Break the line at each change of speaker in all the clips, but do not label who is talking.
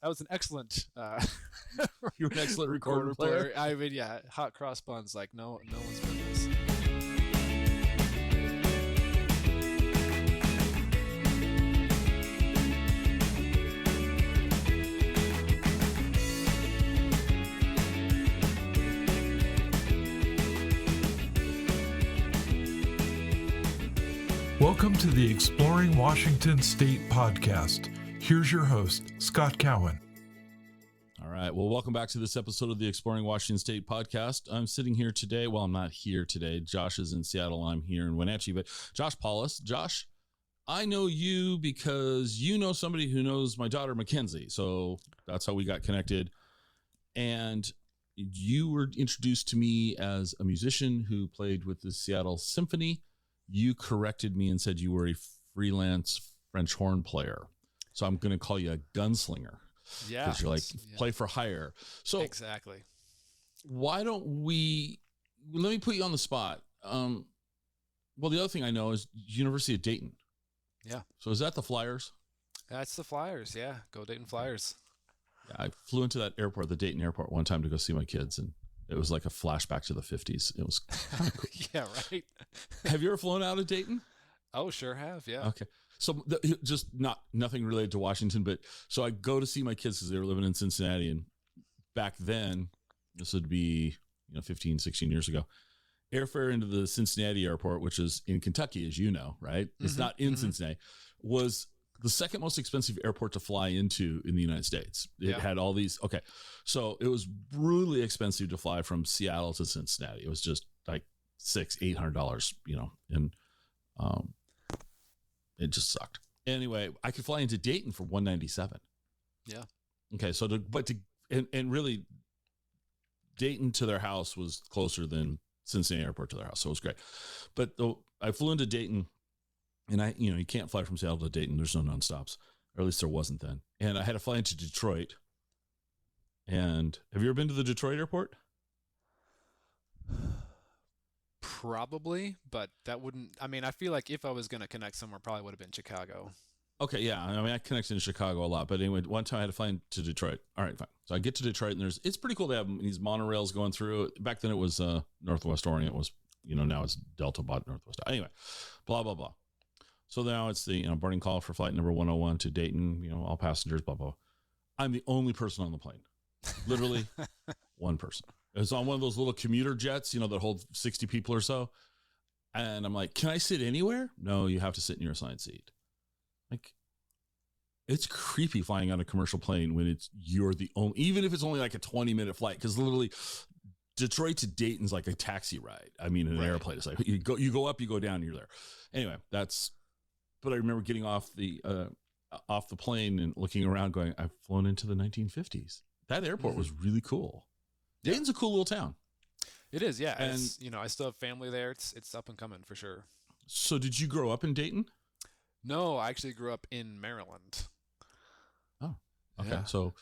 was an excellent.
You're an excellent recorder player.
I mean, yeah, hot cross buns like no one's business.
Welcome to the Exploring Washington State podcast. Here's your host, Scott Cowan.
All right. Well, welcome back to this episode of the Exploring Washington State podcast. I'm sitting here today. Well, I'm not here today. Josh is in Seattle. I'm here in Wenatchee. But Josh Paulus. Josh, I know you because you know somebody who knows my daughter, Mackenzie. So that's how we got connected. And you were introduced to me as a musician who played with the Seattle Symphony. You corrected me and said you were a freelance French horn player. So I'm going to call you a gunslinger.
Yeah.
Because you're like, play for hire. So
exactly.
Why don't let me put you on the spot. Well, the other thing I know is University of Dayton.
Yeah.
So is that the Flyers?
That's the Flyers. Yeah. Go Dayton Flyers.
Yeah, I flew into that airport, the Dayton airport, one time to go see my kids, and it was like a flashback to the 50s. It was kind of cool.
Yeah, right.
Have you ever flown out of Dayton?
Oh, sure have. Yeah.
Okay. So just nothing related to Washington, but so I go to see my kids because they were living in Cincinnati. And back then, this would be, 15, 16 years ago, airfare into the Cincinnati airport, which is in Kentucky, as you know, right? It's not in Cincinnati, was the second most expensive airport to fly into in the United States. It had all these. Okay. So it was brutally expensive to fly from Seattle to Cincinnati. It was just like $800, and it just sucked. Anyway, I could fly into Dayton for $197.
Yeah. Okay.
So and really Dayton to their house was closer than Cincinnati airport to their house. So it was great. But I flew into Dayton. And you can't fly from Seattle to Dayton. There's no nonstops, or at least there wasn't then. And I had to fly into Detroit. And have you ever been to the Detroit airport?
Probably, but that wouldn't. I mean, I feel like if I was going to connect somewhere, probably would have been Chicago.
Okay, yeah. I mean, I connected in Chicago a lot, but anyway, one time I had to fly into Detroit. All right, fine. So I get to Detroit, and it's pretty cool. They have these monorails going through. Back then, it was Northwest Orient. Was now it's Delta bought Northwest. Anyway, blah blah blah. So now it's the boarding call for flight number 101 to Dayton, all passengers, blah, blah. I'm the only person on the plane. Literally one person. It's on one of those little commuter jets, that hold 60 people or so. And I'm like, can I sit anywhere? No, you have to sit in your assigned seat. Like, it's creepy flying on a commercial plane when you're the only, even if it's only like a 20-minute flight, because literally Detroit to Dayton's like a taxi ride. I mean, an airplane. It's like you go up, you go down, you're there. Anyway, but I remember getting off the plane and looking around going, I've flown into the 1950s. That airport was really cool. Dayton's a cool little town.
It is, yeah.
And
I still have family there. It's up and coming for sure.
So did you grow up in Dayton?
No, I actually grew up in Maryland.
Oh, okay.
Yeah.
So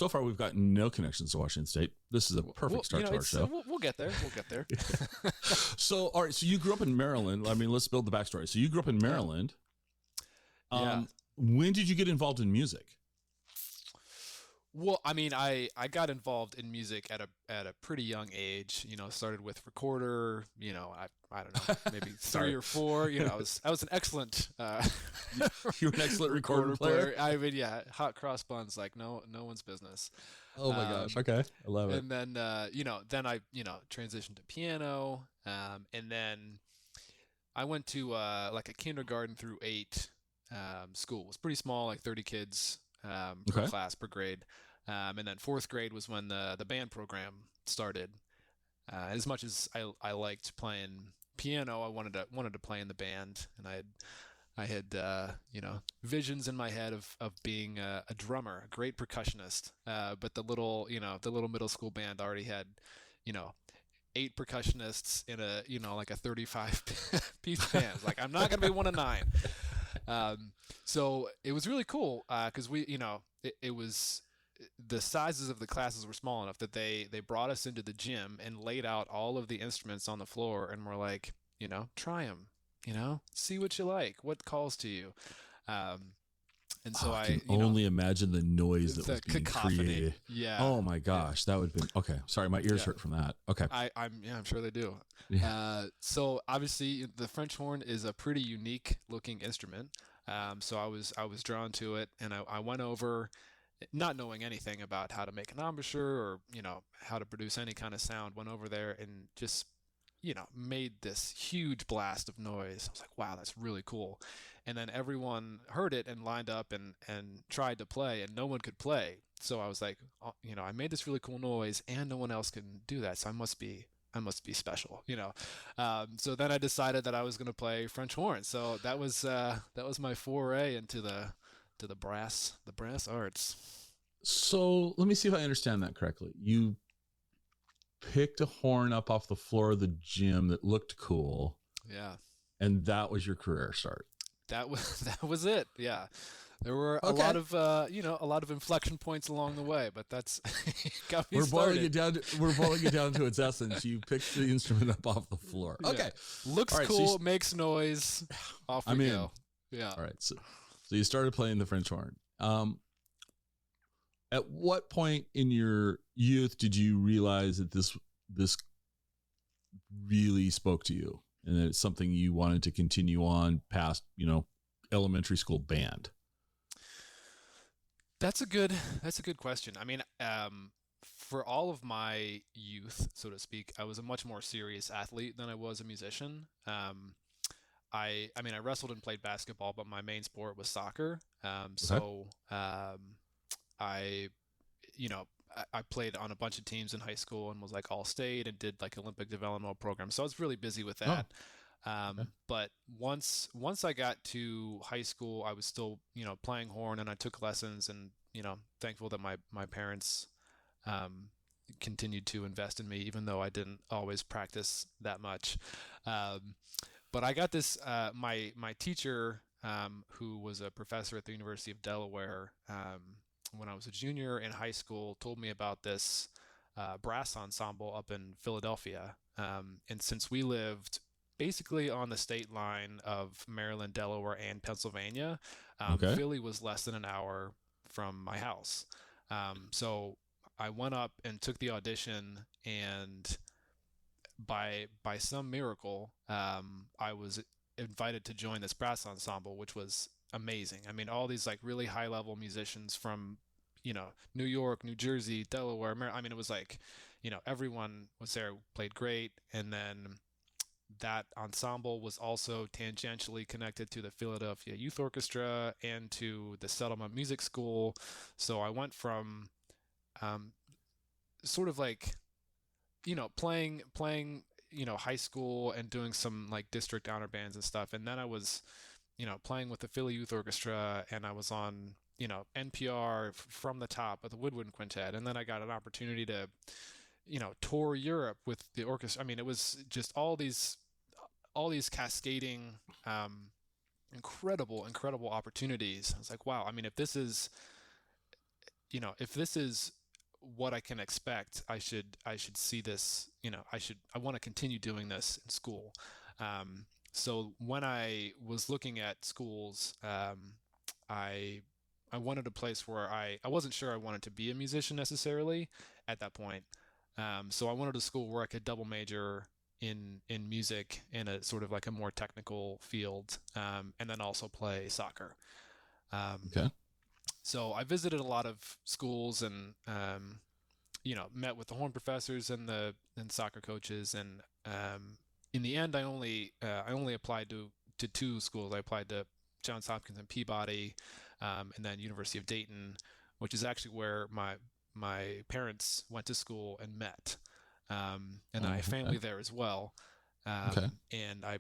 far we've got no connections to Washington State. This is a perfect start to our show.
We'll get there. We'll get there.
So, all right. So you grew up in Maryland. I mean, let's build the backstory. So you grew up in Maryland.
Yeah.
When did you get involved in music?
Well, I mean, I got involved in music at a pretty young age. Started with recorder. I don't know, maybe 3 or 4. I was an excellent.
You're an excellent recorder player.
I mean, yeah, hot cross buns like no one's business.
Oh my gosh! Okay, I love it.
And then then I transitioned to piano, and then I went to like a kindergarten through 8. School. It was pretty small, like 30 kids per class, per grade. And then 4th grade was when the band program started. As much as I liked playing piano, I wanted to play in the band, and I had visions in my head of being a drummer, a great percussionist. But the little middle school band already had 8 percussionists in a like a 35 piece band. Like, I'm not gonna be one of 9. So it was really cool because it was the sizes of the classes were small enough that they brought us into the gym and laid out all of the instruments on the floor and were like, try them, see what you like, what calls to you. And so
I
I,
can only imagine the noise that
the
was being
cacophony.
created.
Yeah.
Oh my gosh, that would have been okay. Sorry, my ears hurt from that. Okay.
I'm sure they do.
Yeah.
So obviously the French horn is a pretty unique looking instrument. So I was drawn to it, and I went over, not knowing anything about how to make an embouchure or how to produce any kind of sound. Went over there and just made this huge blast of noise. I was like, wow, that's really cool. And then everyone heard it and lined up and tried to play, and no one could play. So I was like, oh, I made this really cool noise, and no one else can do that. So I must be special. So then I decided that I was going to play French horn. So that was my foray into the brass arts.
So let me see if I understand that correctly. You picked a horn up off the floor of the gym that looked cool.
Yeah.
And that was your career start.
That was it. Yeah. There were a lot of inflection points along the way, but that's got me started.
We're boiling it down to its essence. You picked the instrument up off the floor. Okay.
Yeah. Looks cool, makes noise. Off we go. Yeah.
All right. So you started playing the French horn. At what point in your youth did you realize that this really spoke to you and that it's something you wanted to continue on past, elementary school band?
That's a good question. I mean, for all of my youth, so to speak, I was a much more serious athlete than I was a musician. I wrestled and played basketball, but my main sport was soccer. I played on a bunch of teams in high school and was like all state and did like Olympic developmental programs. So I was really busy with that. Okay. But once I got to high school, I was still, playing horn, and I took lessons, and, thankful that my parents, continued to invest in me, even though I didn't always practice that much. But I got this, my teacher, who was a professor at the University of Delaware, when I was a junior in high school, told me about this brass ensemble up in Philadelphia. And since we lived basically on the state line of Maryland, Delaware, and Pennsylvania, Philly was less than an hour from my house. So I went up and took the audition, and by some miracle, I was invited to join this brass ensemble, which was amazing. I mean, all these like really high level musicians from, New York, New Jersey, Delaware, I mean, it was like, everyone was there, played great. And then that ensemble was also tangentially connected to the Philadelphia Youth Orchestra and to the Settlement Music School. So I went from, sort of like, playing, high school and doing some like district honor bands and stuff. And then I was, playing with the Philly Youth Orchestra, and I was on, NPR From the Top of the Woodwind Quintet. And then I got an opportunity to, tour Europe with the orchestra. I mean, it was just all these cascading, incredible opportunities. I was like, wow. I mean, if this is what I can expect, I should see this, I want to continue doing this in school. So when I was looking at schools, I wanted a place where I wasn't sure I wanted to be a musician necessarily at that point. So I wanted a school where I could double major in music in a sort of like a more technical field, and then also play soccer.
Okay.
So I visited a lot of schools and, met with the horn professors and soccer coaches. And in the end, I only applied to two schools. I applied to Johns Hopkins and Peabody, and then University of Dayton, which is actually where my parents went to school and met. And then I have family there as well. And I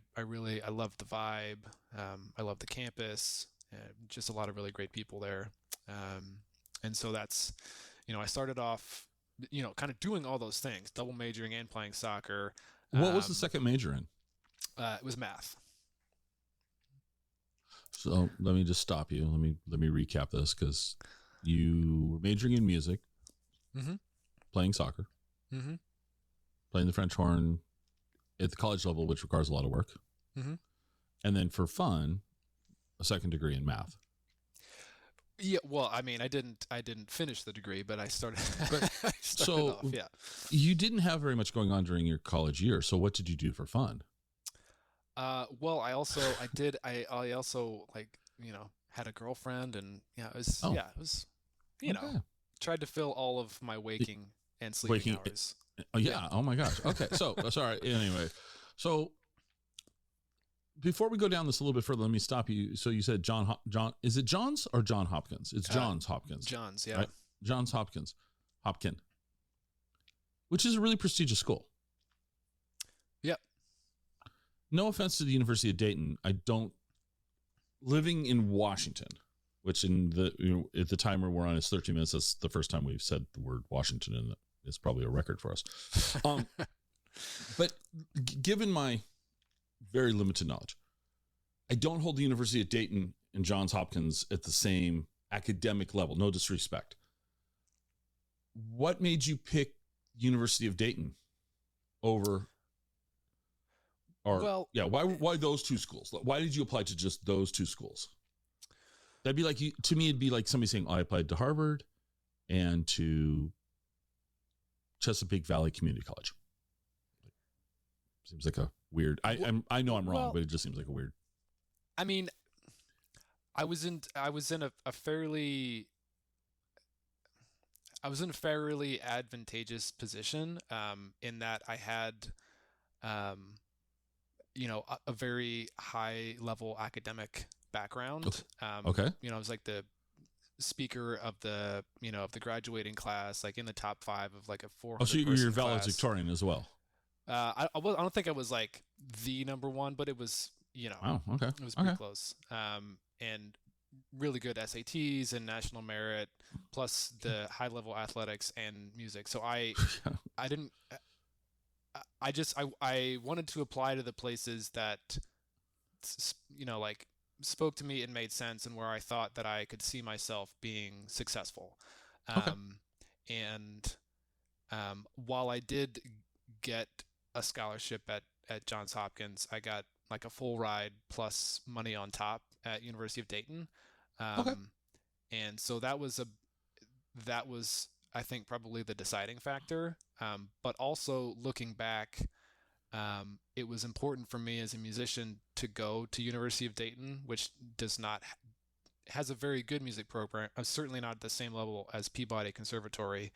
love the vibe. I love the campus. Just a lot of really great people there. And so that's, I started off, kind of doing all those things, double majoring and playing soccer.
What was the second major in?
It was math.
So let me just stop you. Let me recap this, because you were majoring in music, playing soccer, playing the French horn at the college level, which requires a lot of work. And then for fun, a second degree in math.
Yeah, well, I mean, I didn't finish the degree, but I started
But
I started
so
off, yeah.
you didn't have very much going on during your college year. So what did you do for fun?
Well, I also like, had a girlfriend, and
Oh,
it was, you know,
okay.
tried to fill all of my waking and sleeping
Waking.
hours.
Oh
Yeah.
yeah. Oh my gosh. Okay. So sorry. Anyway, so before we go down this a little bit further, let me stop you. So you said John. Is it Johns or John Hopkins? It's
Uh,
Johns Hopkins,
John's, yeah.
right? Johns Hopkins, Hopkin, which is a really prestigious school.
Yep.
No offense to the University of Dayton. I don't. Living in Washington, which in the at the timer we're on is 13 minutes. That's the first time we've said the word Washington, and it's probably a record for us. But given my very limited knowledge, I don't hold the University of Dayton and Johns Hopkins at the same academic level. No disrespect. What made you pick University of Dayton over, or
Well,
yeah, why those two schools? Why did you apply to just those two schools? That'd be like to me, it'd be like somebody saying, oh, I applied to Harvard and to Chesapeake Valley Community College. Seems like a weird. I know I'm wrong,
well,
but it just seems like a weird.
I mean, I was in a fairly advantageous position, in that I had, um, a very high level academic background.
Okay.
I was like the speaker of the graduating class, like in the top five of like a
Oh, so
400
you're
person class.
valedictorian as well.
I don't think I was like the number one, but it was,
Wow. Okay.
it was pretty
Okay.
close. And really good SATs and national merit, plus the high level athletics and music. So I didn't, I wanted to apply to the places that, like spoke to me and made sense, and where I thought that I could see myself being successful.
Okay.
And while I did get a scholarship at Johns Hopkins, I got like a full ride plus money on top at University of Dayton.
Okay.
And so that was, I think, probably the deciding factor. But also looking back, it was important for me as a musician to go to University of Dayton, which does not has a very good music program. Certainly not at the same level as Peabody Conservatory,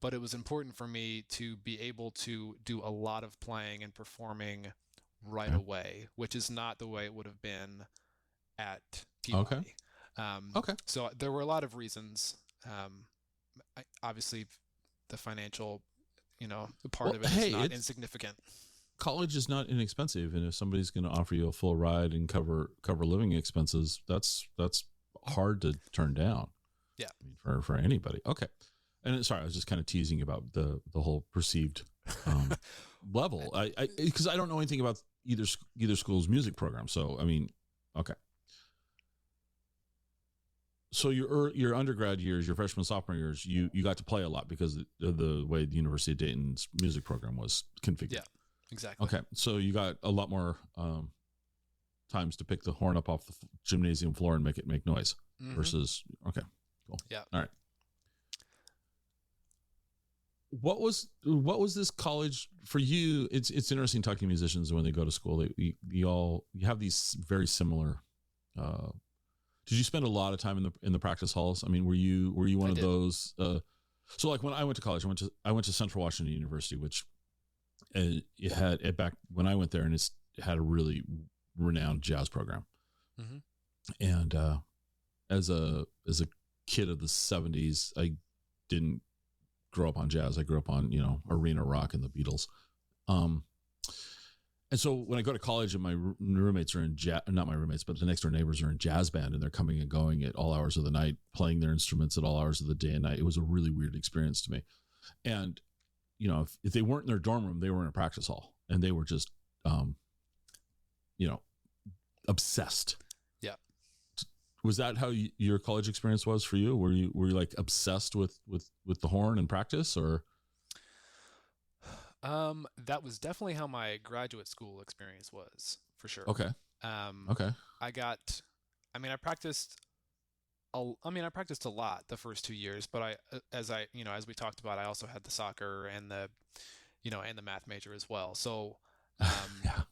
but it was important for me to be able to do a lot of playing and performing right
Okay.
away, which is not the way it would have been at
Okay.
Peabody.
Okay.
So there were a lot of reasons. Obviously, the financial, part
Well,
of it is
hey,
not insignificant.
college is not inexpensive, and if somebody's going to offer you a full ride and cover living expenses, that's hard to turn down.
Yeah.
I mean, for anybody. Okay. And sorry, I was just kind of teasing about the whole perceived level. I because I don't know anything about either school's music program. So I mean, okay. So your undergrad years, your freshman sophomore years, you got to play a lot because of the way the University of Dayton's music program was configured.
Yeah, exactly.
Okay, so you got a lot more times to pick the horn up off the gymnasium floor and make noise
Mhm.
versus okay, cool.
Yeah.
All right. What was this college for you? It's interesting talking to musicians when they go to school. You have these very similar. Did you spend a lot of time in the practice halls? I mean, were you one
I
of
did.
those? So like when I went to college, I went to Central Washington University, which it had it back when I went there, and it had a really renowned jazz program.
Mhm.
And as a kid of the 70s, I didn't grow up on jazz. I grew up on arena rock and the Beatles. And so when I go to college and my roommates are in jazz, not my roommates, but the next door neighbors are in jazz band, and they're coming and going at all hours of the night, playing their instruments at all hours of the day and night. It was a really weird experience to me. And, if they weren't in their dorm room, they were in a practice hall, and they were just, obsessed.
Yeah.
Was that how your college experience was for you? Were you like obsessed with the horn and practice, or?
That was definitely how my graduate school experience was, for sure.
Okay.
Um,
Okay.
I practiced I practiced a lot the first 2 years, but as we talked about, I also had the soccer and the math major as well. So, um,
Yeah.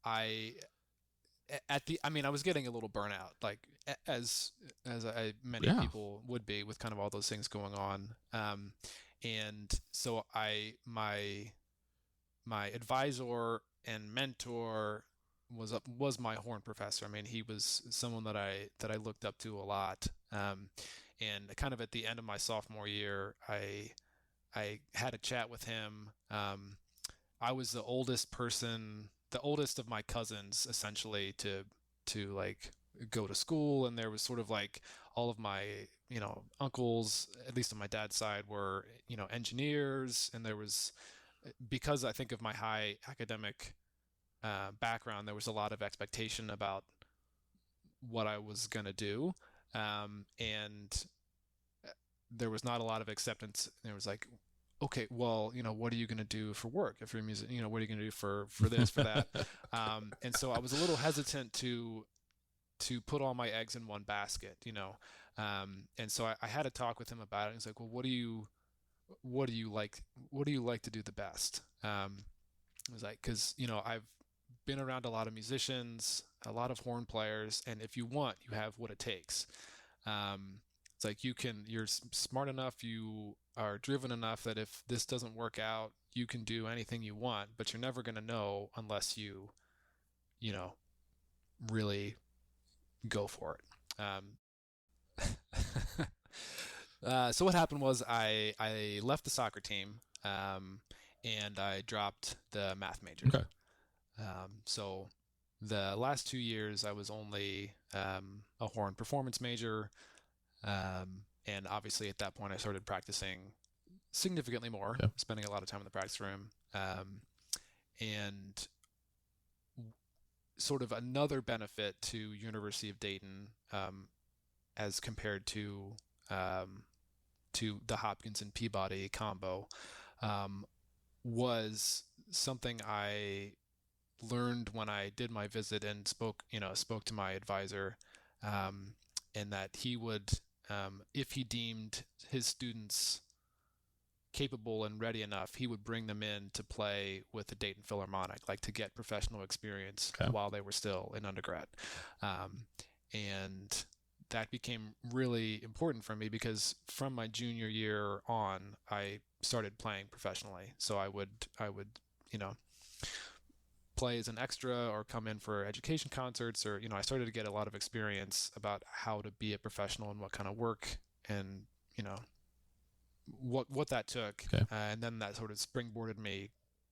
I I was getting a little burnout, like many
Yeah.
people would be with kind of all those things going on. And so my advisor and mentor was my horn professor. I mean, he was someone that I looked up to a lot. And kind of at the end of my sophomore year, I had a chat with him. I was the oldest of my cousins, essentially, to like go to school, and there was sort of like all of my uncles, at least on my dad's side, were engineers, and there was, because I think of my high academic background, there was a lot of expectation about what I was gonna do, and there was not a lot of acceptance. There was like, okay, well, what are you going to do for work if you're a music? What are you going to do for this, for that? And so I was a little hesitant to put all my eggs in one basket. And so I had a talk with him about it. He's like, well, what do you like? What do you like to do the best? I was like, because I've been around a lot of musicians, a lot of horn players, and if you want, you have what it takes. It's like you're smart enough, you are driven enough that if this doesn't work out, you can do anything you want, but you're never going to know unless you really go for it. So what happened was I left the soccer team, and I dropped the math major.
Okay.
So the last 2 years I was only a horn performance major. And obviously at that point I started practicing significantly more,
Yeah.
spending a lot of time in the practice room. And sort of another benefit to University of Dayton, as compared to the Hopkins and Peabody combo, was something I learned when I did my visit and spoke to my advisor, and that he would, if he deemed his students capable and ready enough, he would bring them in to play with the Dayton Philharmonic, like to get professional experience while they were still in undergrad. And that became really important for me because from my junior year on, I started playing professionally. So I would play as an extra or come in for education concerts, or I started to get a lot of experience about how to be a professional and what kind of work and what that took.
Okay.
And then that sort of springboarded me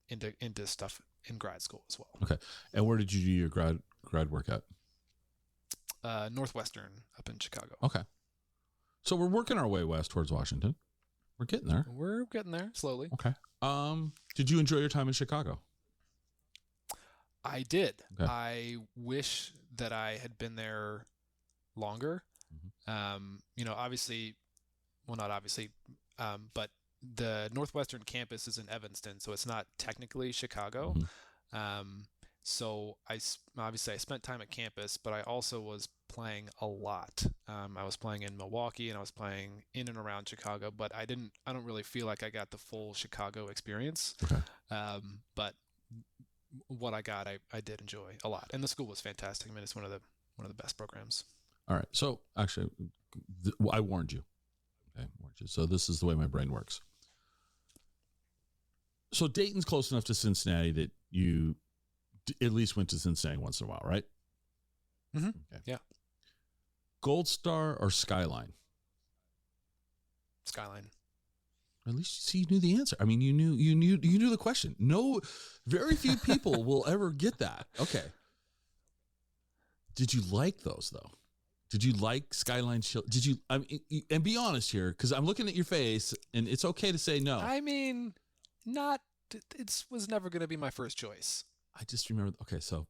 into stuff in grad school as well.
Okay. And where did you do your grad work at?
Northwestern up in Chicago.
Okay. So we're working our way west towards Washington. We're getting there.
We're getting there slowly.
Okay. Did you enjoy your time in Chicago?
I did.
Okay.
I wish that I had been there longer.
Mm-hmm.
Obviously, well, not obviously, but the Northwestern campus is in Evanston, so it's not technically Chicago.
Mm-hmm.
So I spent time at campus, but I also was playing a lot. I was playing in Milwaukee and I was playing in and around Chicago, but I don't really feel like I got the full Chicago experience.
Okay.
But what I got, I did enjoy a lot, and the school was fantastic. I mean, it's one of the best programs.
All right. So actually, I warned you. Okay, warned you. So this is the way my brain works. So Dayton's close enough to Cincinnati that you at least went to Cincinnati once in a while, right?
Mm-hmm.
Okay.
Yeah.
Gold Star or Skyline?
Skyline.
At least you knew the answer. I mean, you knew the question. No, very few people will ever get that. Okay. Did you like those though? Did you like Skyline? Did you? I mean, and be honest here, because I'm looking at your face, and it's okay to say no.
I mean, it was never going to be my first choice.
I just remember. Okay, so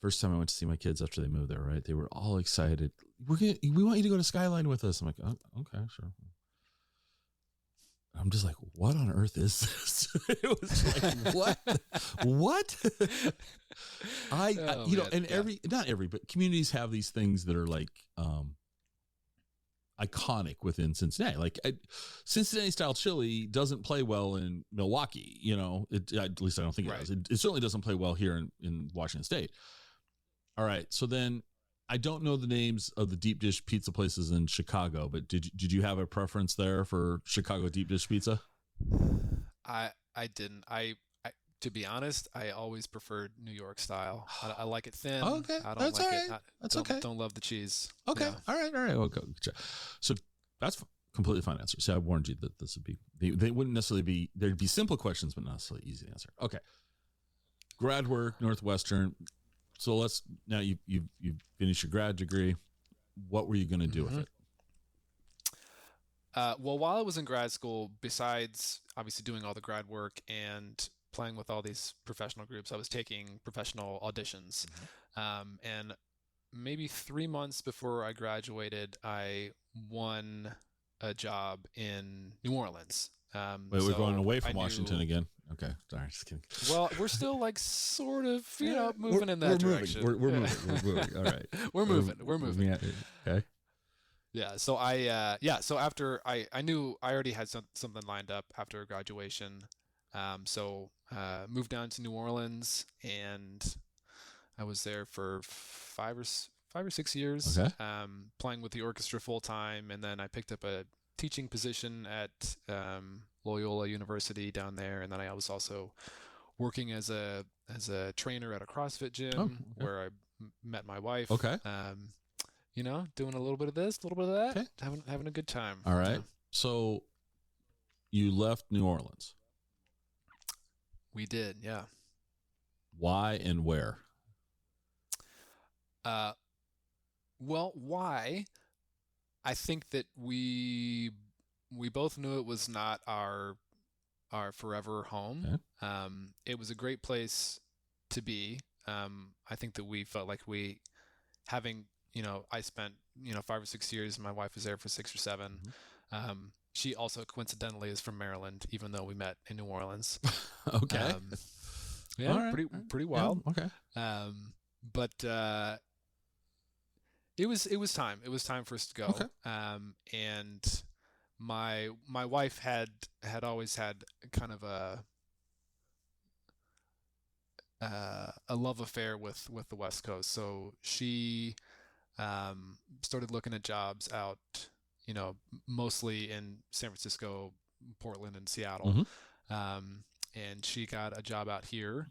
first time I went to see my kids after they moved there, right? They were all excited. We want you to go to Skyline with us. I'm like, oh, okay, sure. I'm just like, what on earth is this? It was like, what? And not every, but communities have these things that are like, iconic within Cincinnati. Like Cincinnati style chili doesn't play well in Milwaukee. At least I don't think it
Right.
does. It certainly doesn't play well here in Washington State. All right. So then I don't know the names of the deep dish pizza places in Chicago, but did you have a preference there for Chicago deep dish pizza?
I didn't. To be honest, I always preferred New York style. I like it thin.
Okay,
I don't
that's
like
all
it.
right. That's
don't,
okay.
Don't love the cheese.
Okay.
Yeah.
All right. Okay. So that's completely fine answer. See, I warned you that this would be, they wouldn't necessarily be, there'd be simple questions, but not necessarily easy to answer. Okay. Grad work, Northwestern. So now you've finished your grad degree. What were you going to do with it?
Well, while I was in grad school, besides obviously doing all the grad work and playing with all these professional groups, I was taking professional auditions. And maybe 3 months before I graduated, I won a job in New Orleans.
Wait, we're going away from Washington again. Okay, sorry, just kidding.
Well, we're still like sort of, moving in that direction.
We're moving. All right,
We're moving.
Okay.
Yeah. So so after I knew I already had something lined up after graduation. So moved down to New Orleans, and I was there for 5 or 6 years,
Okay.
playing with the orchestra full time, and then I picked up a teaching position at Loyola University down there, and then I was also working as a trainer at a CrossFit gym where I met my wife.
Okay.
Doing a little bit of this, a little bit of that,
Okay.
having a good time.
All right.
Yeah.
So you left New Orleans.
We did, yeah.
Why and where?
Well, why? I think that we both knew it was not our forever home.
Okay.
It was a great place to be. I think that we felt like I spent 5 or 6 years. My wife was there for 6 or 7.
Mm-hmm.
She also coincidentally is from Maryland, even though we met in New Orleans.
Okay.
Yeah,
All right.
pretty wild.
Yeah, okay.
But it was time. It was time for us to go.
Okay.
And my wife had always had kind of a love affair with the West Coast. So she started looking at jobs out, mostly in San Francisco, Portland, and Seattle.
Mm-hmm.
And she got a job out here.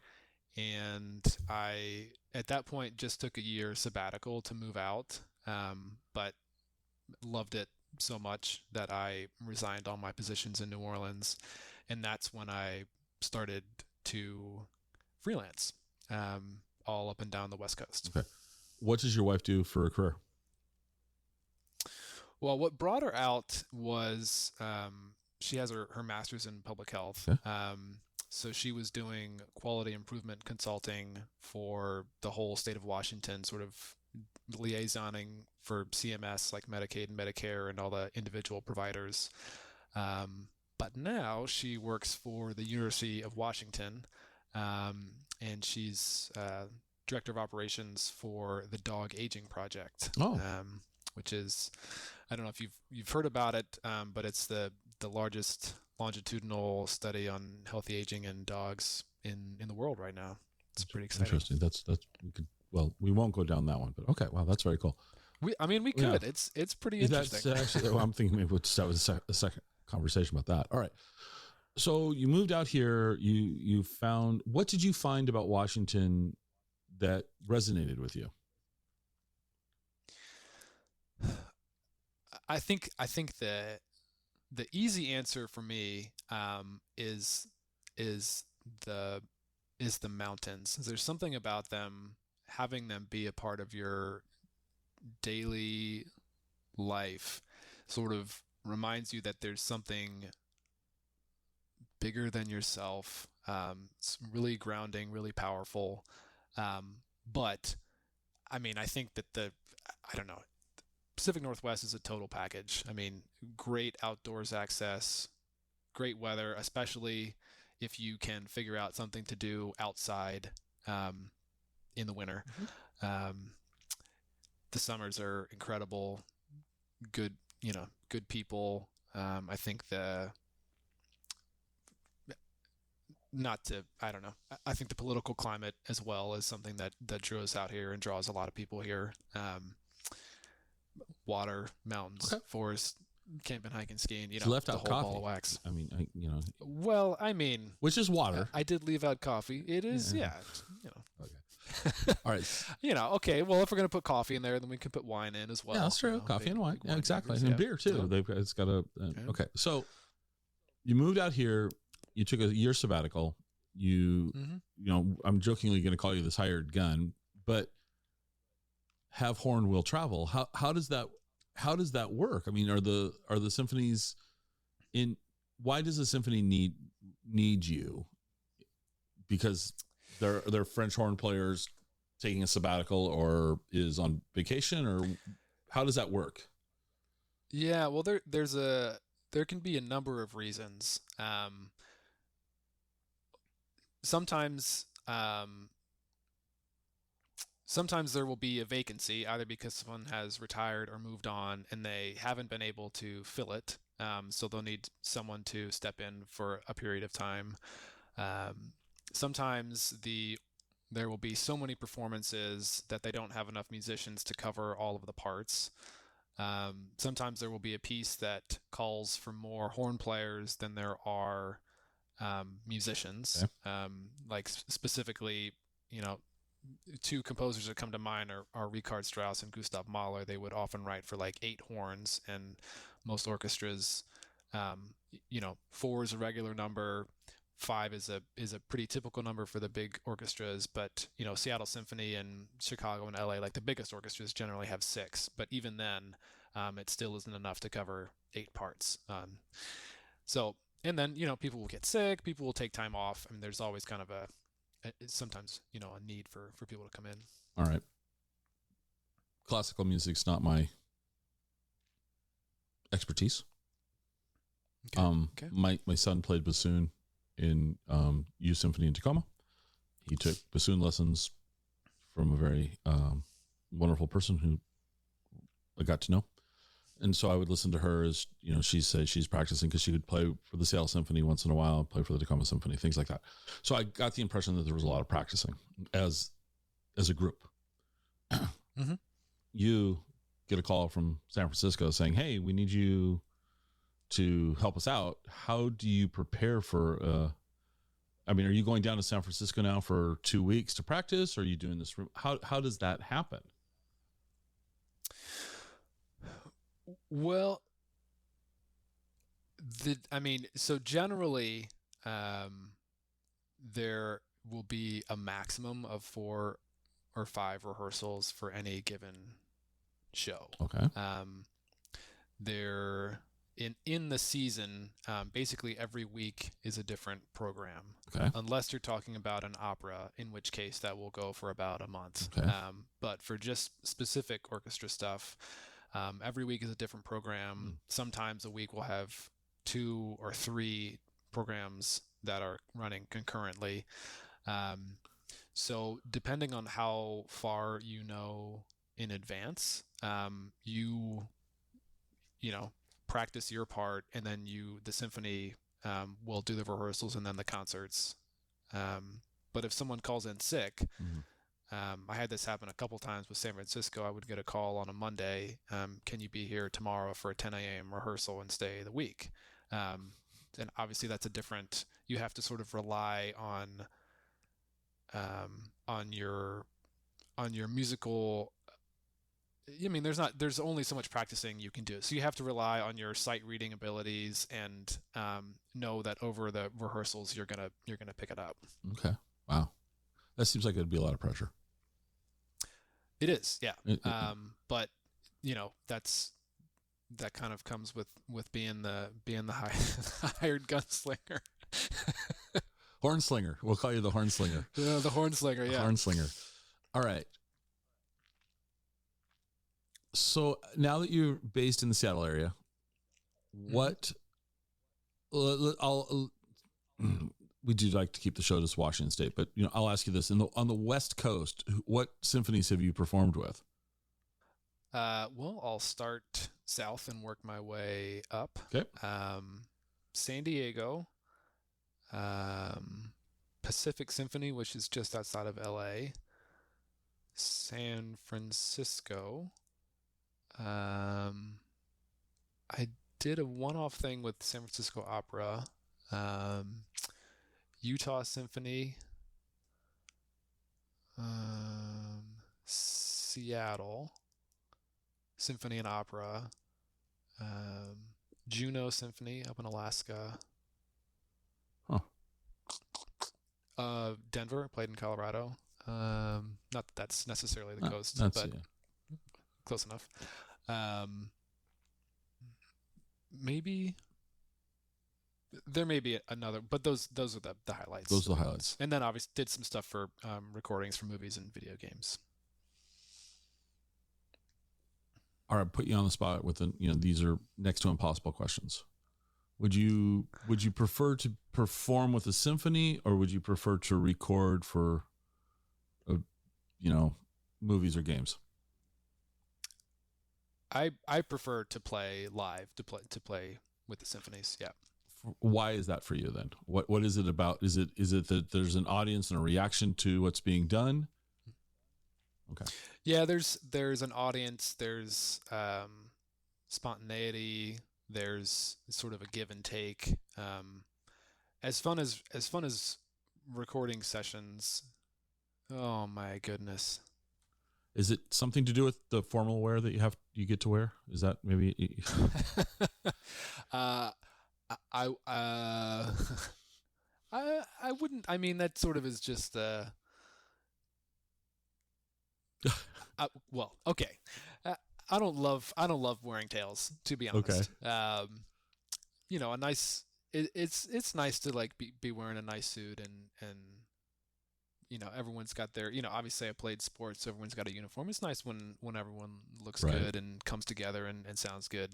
And I, at that point, just took a year sabbatical to move out, but loved it so much that I resigned all my positions in New Orleans. And that's when I started to freelance, all up and down the West Coast.
Okay. What does your wife do for a career?
Well, what brought her out was she has her master's in public health.
Okay.
So she was doing quality improvement consulting for the whole state of Washington, sort of liaisoning for CMS, like Medicaid and Medicare and all the individual providers. But now she works for the University of Washington, and she's director of operations for the Dog Aging Project. Which is, I don't know if you've heard about it, but it's the largest longitudinal study on healthy aging in dogs in the world right now. It's pretty exciting.
Interesting. That's we won't go down that one, but okay. Wow, that's very cool.
We could. Yeah. It's pretty interesting.
That's actually, I'm thinking maybe we'll start with a second conversation about that. All right. So you moved out here. You found, what did you find about Washington that resonated with you?
I think the easy answer for me is the mountains. There's something about them, having them be a part of your daily life, sort of reminds you that there's something bigger than yourself. It's really grounding, really powerful. But I mean, I think that I don't know. Pacific Northwest is a total package. I mean, great outdoors access, great weather, especially if you can figure out something to do outside in the winter.
Mm-hmm.
The summers are incredible. Good good people. I think I don't know. I think the political climate as well is something that drew us out here and draws a lot of people here. Water, mountains,
Okay.
forest, camping, hiking, skiing,
You left
the
out
whole
coffee.
ball of wax.
I mean,
Well, I mean,
which is water.
I did leave out coffee. It is,
Yeah. Okay. All right.
Okay. Well, if we're gonna put coffee in there, then we can put wine in as well.
Yeah, that's true. Coffee
big-
and wine.
big
Yeah, exactly.
drinkers,
And
yeah.
beer too.
So,
It's got a. Okay. So you moved out here. You took a year sabbatical.
mhm.
I'm jokingly going to call you this hired gun, but have horn will travel. How does that work? I mean, are the symphonies in? Why does a symphony need you? Because they're French horn players taking a sabbatical or is on vacation, or how does that work?
Yeah. Well, there can be a number of reasons. Sometimes sometimes there will be a vacancy either because someone has retired or moved on and they haven't been able to fill it. So they'll need someone to step in for a period of time. Sometimes there will be so many performances that they don't have enough musicians to cover all of the parts. Sometimes there will be a piece that calls for more horn players than there are musicians. Like specifically, two composers that come to mind are Richard Strauss and Gustav Mahler. They would often write for like 8 horns, and most orchestras, 4 is a regular number. 5 is a pretty typical number for the big orchestras, but Seattle Symphony and Chicago and LA, like the biggest orchestras, generally have 6. But even then, it still isn't enough to cover 8 parts. And then people will get sick, people will take time off. I mean, there's always kind of sometimes a need for people to come in.
All right. Classical music's not my expertise.
Okay.
My son played bassoon in U Symphony in Tacoma. He took bassoon lessons from a very wonderful person who I got to know. And so I would listen to her as, she says she's practicing because she would play for the Seattle Symphony once in a while, play for the Tacoma Symphony, things like that. So I got the impression that there was a lot of practicing as a group.
Mm-hmm.
You get a call from San Francisco saying, hey, we need you to help us out. How do you prepare for, are you going down to San Francisco now for 2 weeks to practice? Or are you doing this? How does that happen?
Well, so generally, there will be a maximum of 4 or 5 rehearsals for any given show.
Okay.
There in the season, basically every week is a different program.
Okay.
Unless you're talking about an opera, in which case that will go for about a month.
Okay.
But for just specific orchestra stuff, every week is a different program. Sometimes a week will have 2 or 3 programs that are running concurrently. So depending on how far in advance, you practice your part, and then the symphony will do the rehearsals and then the concerts. But if someone calls in sick, I had this happen a couple times with San Francisco. I would get a call on a Monday. Can you be here tomorrow for a 10 a.m. rehearsal and stay the week? And obviously that's you have to sort of rely on your musical. I mean, there's only so much practicing you can do. So you have to rely on your sight reading abilities and know that over the rehearsals you're gonna pick it up.
Okay. Wow. That seems like it'd be a lot of pressure.
It is, yeah. But that kind of comes with being the hired gunslinger.
Hornslinger. We'll call you the hornslinger.
Yeah, the hornslinger. Yeah.
Hornslinger. All right. So now that you're based in the Seattle area, what? We do like to keep the show to Washington State, but I'll ask you this: on the West Coast, what symphonies have you performed with?
Well, I'll start south and work my way up.
Okay.
San Diego, Pacific Symphony, which is just outside of LA, San Francisco. I did a one-off thing with San Francisco Opera, Utah Symphony, Seattle Symphony and Opera, Juneau Symphony up in Alaska. Denver, played in Colorado. Not that that's necessarily the coast, but close enough. Maybe there may be another, but those are the highlights.
Those are the highlights.
And then obviously did some stuff for recordings for movies and video games.
All right, put you on the spot with these are next to impossible questions. Would you prefer to perform with a symphony, or would you prefer to record for movies or games?
I prefer to play live, to play with the symphonies. Yeah.
Why is that for you then? What is it about? Is it that there's an audience and a reaction to what's being done? Okay.
Yeah, there's an audience, there's spontaneity, there's sort of a give and take. As fun as recording sessions. Oh my goodness.
Is it something to do with the formal wear that you get to wear? Is that maybe?
I wouldn't. I mean, that sort of is just. Well, okay. I don't love wearing tails, to be honest.
Okay.
A nice. It's nice to like be wearing a nice suit and everyone's got their, obviously I played sports, so everyone's got a uniform. It's nice when everyone looks
right.
good and comes together and sounds good.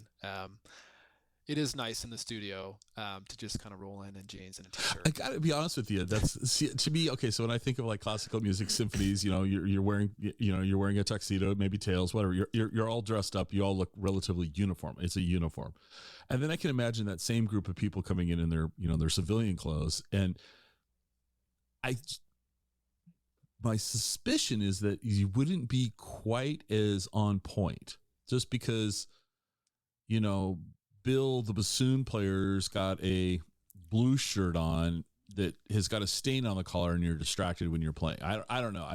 It is nice in the studio to just kind of roll in jeans and a t-shirt.
I gotta be honest with you. To me, okay. So when I think of like classical music symphonies, you're wearing a tuxedo, maybe tails, whatever. You're all dressed up. You all look relatively uniform. It's a uniform, and then I can imagine that same group of people coming in their their civilian clothes, and my suspicion is that you wouldn't be quite as on point, just because Bill, the bassoon player's got a blue shirt on that has got a stain on the collar, and you're distracted when you're playing. I don't know.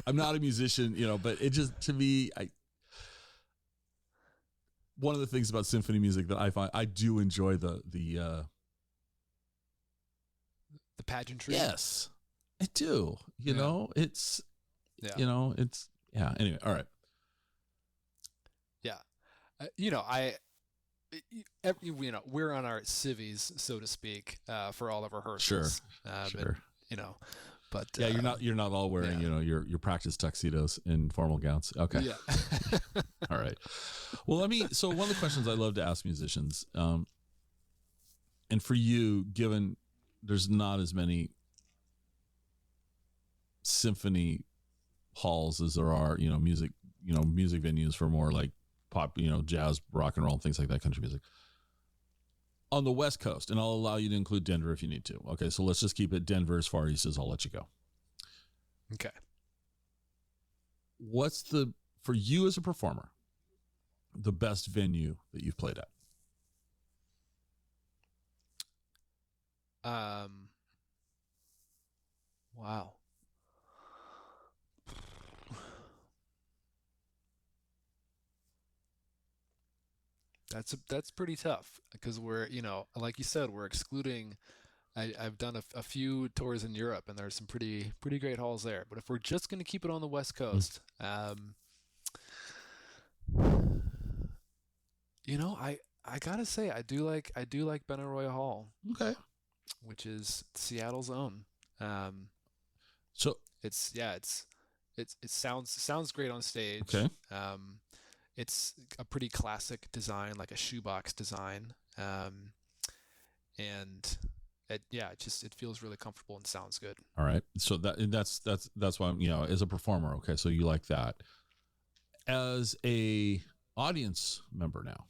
I'm not a musician, but it just, to me, one of the things about symphony music that I find, I do enjoy the
pageantry.
Yes, I do. It's, anyway. All right.
We're on our civvies, so to speak, for all of our rehearsals.
Sure.
But
you're not all wearing, your practice tuxedos and formal gowns. Okay.
Yeah.
All right. Well, so one of the questions I love to ask musicians, and for you, given there's not as many symphony halls as there are, music venues for more like pop, jazz, rock and roll, things like that, country music on the West Coast. And I'll allow you to include Denver if you need to. Okay. So let's just keep it Denver as far east as I'll let you go.
Okay.
What's for you as a performer, the best venue that you've played at?
Wow. That's pretty tough, because we're, like you said, we're excluding. I've done a few tours in Europe, and there's some pretty great halls there. But if we're just going to keep it on the West Coast, I gotta say I do like Benaroya Hall.
Okay.
Which is Seattle's own.
So
it sounds great on stage.
Okay.
It's a pretty classic design, like a shoebox design. And it feels really comfortable and sounds good.
All right. So that's why I'm, as a performer. Okay. So you like that. As a audience member now,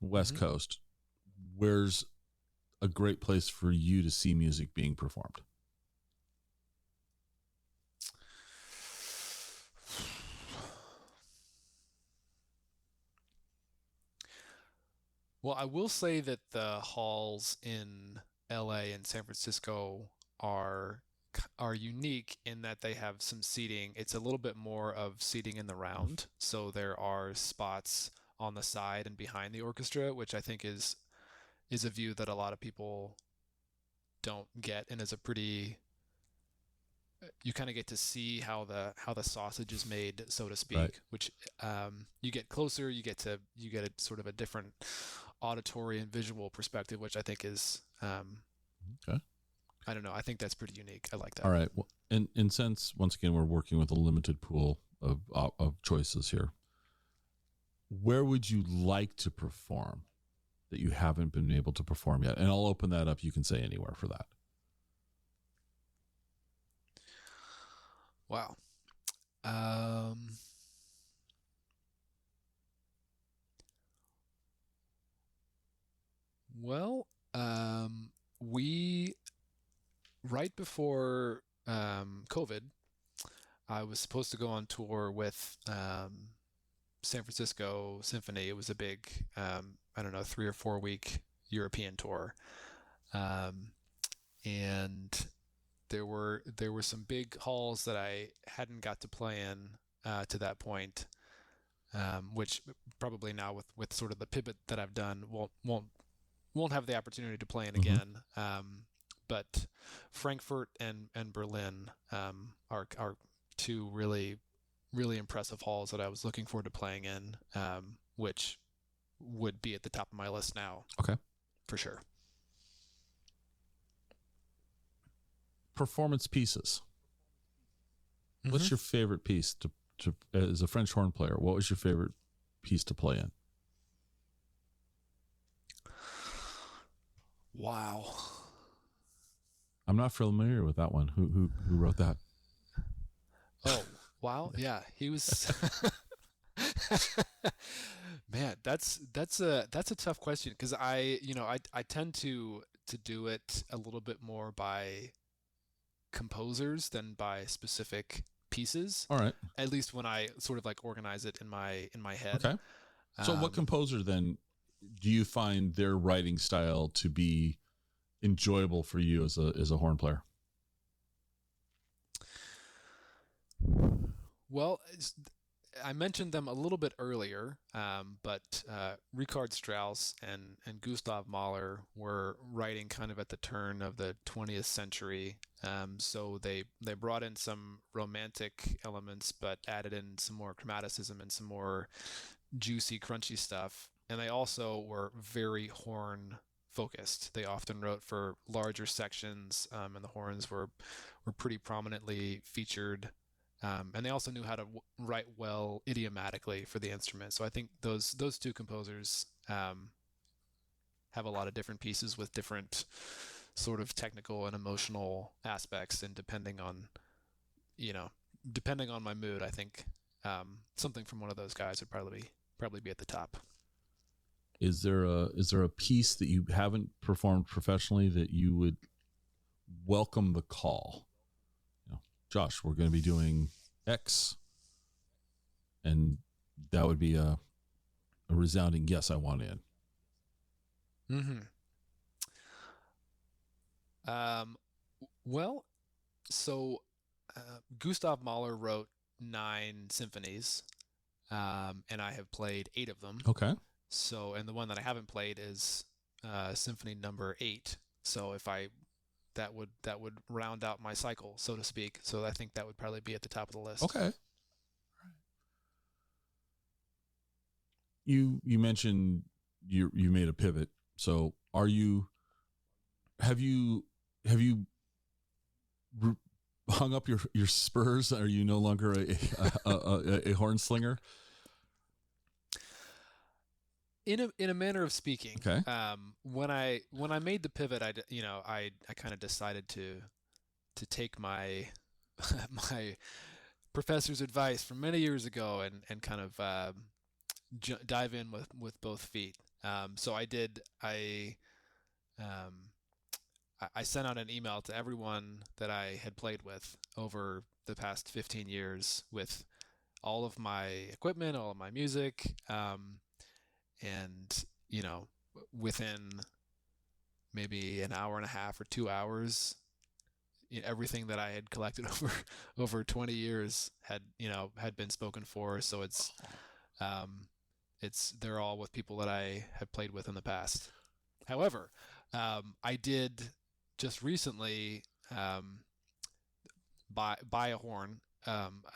West
Mhm.
Coast, where's a great place for you to see music being performed?
Well, I will say that the halls in LA and San Francisco are are unique in that they have some seating. It's a little bit more of seating in the round. So there are spots on the side and behind the orchestra, which I think is a view that a lot of people don't get and is a pretty you kind of get to see how the sausage is made, so to
Right.
speak. Which you get closer, you get a sort of a different auditory and visual perspective, which I think is
Okay.
I don't know. I think that's pretty unique. I like
All
that.
right. Well, and since once again we're working with a limited pool of choices here, where would you like to perform that you haven't been able to perform yet? And I'll open that up. You can say anywhere for that.
Wow. Um, well, we right before COVID, I was supposed to go on tour with San Francisco Symphony. It was a big, I don't know, 3 or 4 week European tour, um, and there were some big halls that I hadn't got to play in to that point, which probably now with sort of the pivot that I've done won't have the opportunity to play in
Mm-hmm.
again. But Frankfurt and Berlin are two really impressive halls that I was looking forward to playing in, which would be at the top of my list now
Okay.
for sure.
Performance pieces. What's
Mm-hmm.
your favorite piece to as a French horn player? What was your favorite piece to play in?
Wow.
I'm not familiar with that one. Who wrote that?
Oh, wow. Yeah, he was. Man, that's a tough question because I tend to do it a little bit more by composers than by specific pieces,
All right.
at least when I sort of like organize it in my head.
Okay. So what
Um,
composer then do you find their writing style to be enjoyable for you as a horn player?
well, I mentioned them a little bit earlier, but Richard Strauss and Gustav Mahler were writing kind of at the turn of the 20th century. So they brought in some romantic elements, but added in some more chromaticism and some more juicy, crunchy stuff. And they also were very horn focused. They often wrote for larger sections, and the horns were pretty prominently featured. And they also knew how to write well idiomatically for the instrument. So I think those two composers have a lot of different pieces with different sort of technical and emotional aspects, and you know depending on my mood, I think something from one of those guys would probably be at the top.
Is there a piece that you haven't performed professionally that you would welcome the call? You know, Josh, we're going to be doing X, and that would be a resounding yes. I want in.
Mm-hmm. Um, well, so Gustav Mahler wrote 9 symphonies, and I have played 8 of them.
Okay.
So, and the one that I haven't played is Symphony Number 8. So, if I that would round out my cycle, so to speak. So, I think that would probably be at the top of the list.
Okay. You mentioned you made a pivot. So have you hung up your spurs? Are you no longer a horn slinger?
In a manner of speaking.
Okay.
When I made the pivot, I kind of decided to take my my professor's advice from many years ago and kind of dive in with both feet. So I did. Um, I sent out an email to everyone that I had played with over the past 15 years with all of my equipment, all of my music, and within maybe an hour and a half or 2 hours, everything that I had collected over 20 years had been spoken for. So um, they're all with people that I have played with in the past. However, I did just recently buy a horn.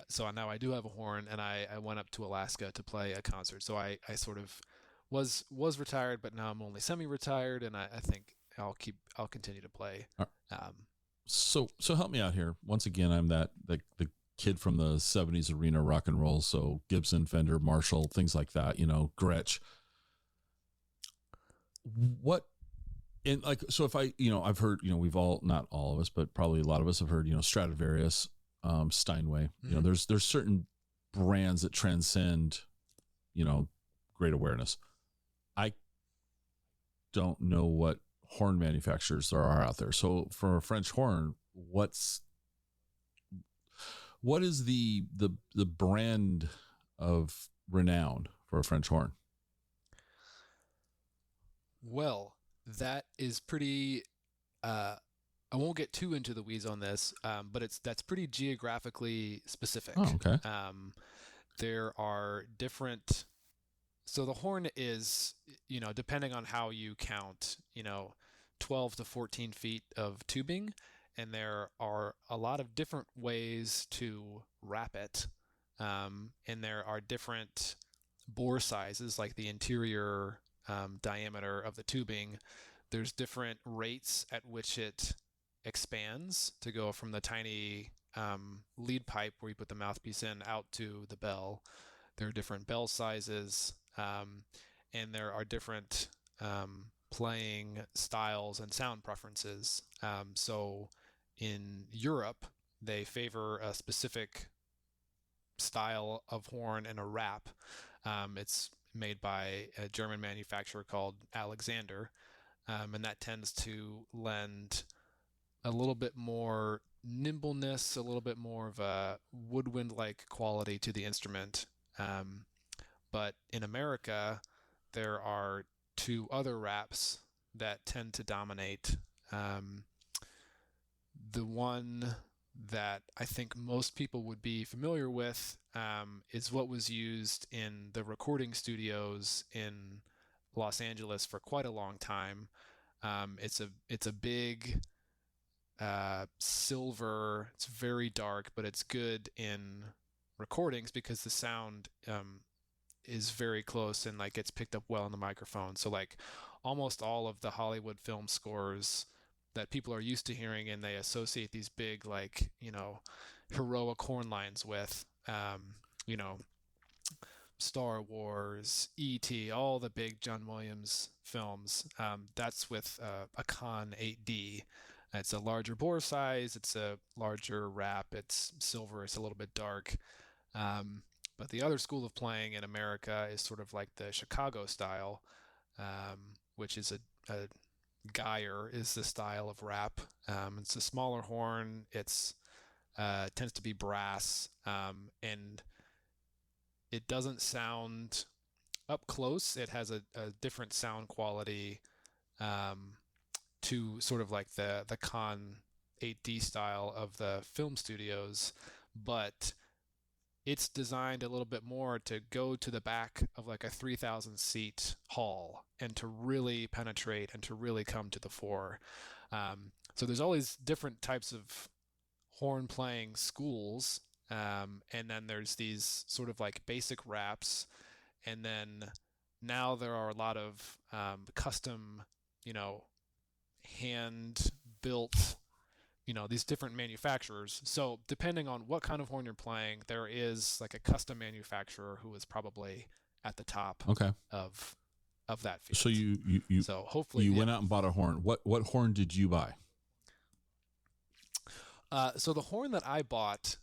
So now I do have a horn, and I went up to Alaska to play a concert. So I sort of was retired, but now I'm only semi-retired, and I think I'll continue to play.
So help me out here. Once again, I'm the kid from the 70s arena rock and roll. So Gibson, Fender, Marshall, things like that, Gretsch. What, and like, so if I've heard, we've all, not all of us, but probably a lot of us have heard, Stradivarius, Steinway,
Mm-hmm.
There's certain brands that transcend, great awareness. I don't know what horn manufacturers there are out there. So for a French horn, what is the brand of renown for a French horn?
Well, that is pretty. I won't get too into the weeds on this, but that's pretty geographically specific.
Oh, okay.
There are different. So the horn is, depending on how you count, 12 to 14 feet of tubing, and there are a lot of different ways to wrap it, and there are different bore sizes, like the interior diameter of the tubing. There's different rates at which it expands to go from the tiny lead pipe where you put the mouthpiece in out to the bell. There are different bell sizes, and there are different playing styles and sound preferences. So in Europe, they favor a specific style of horn and a wrap. It's made by a German manufacturer called Alexander, and that tends to lend a little bit more nimbleness, a little bit more of a woodwind-like quality to the instrument. But in America, there are two other wraps that tend to dominate. The one that I think most people would be familiar with is what was used in the recording studios in Los Angeles for quite a long time. It's a big silver. It's very dark, but it's good in recordings because the sound is very close and like gets picked up well in the microphone. So like almost all of the Hollywood film scores that people are used to hearing and they associate these big like heroic horn lines with Star Wars, E.T., all the big John Williams films. That's with a Con 8D. It's a larger bore size. It's a larger wrap. It's silver. It's a little bit dark. But the other school of playing in America is sort of like the Chicago style, which is a Geyer is the style of wrap. It's a smaller horn. It's tends to be brass, and it doesn't sound up close. It has a different sound quality to sort of like the Con 8D style of the film studios, but it's designed a little bit more to go to the back of like a 3,000 seat hall and to really penetrate and to really come to the fore. So there's all these different types of horn playing schools, and then there's these sort of like basic wraps, and then now there are a lot of custom, hand built, these different manufacturers. So depending on what kind of horn you're playing, there is like a custom manufacturer who is probably at the top of that field.
So
so hopefully
you went out and bought a horn. What horn did you buy?
So the horn that I bought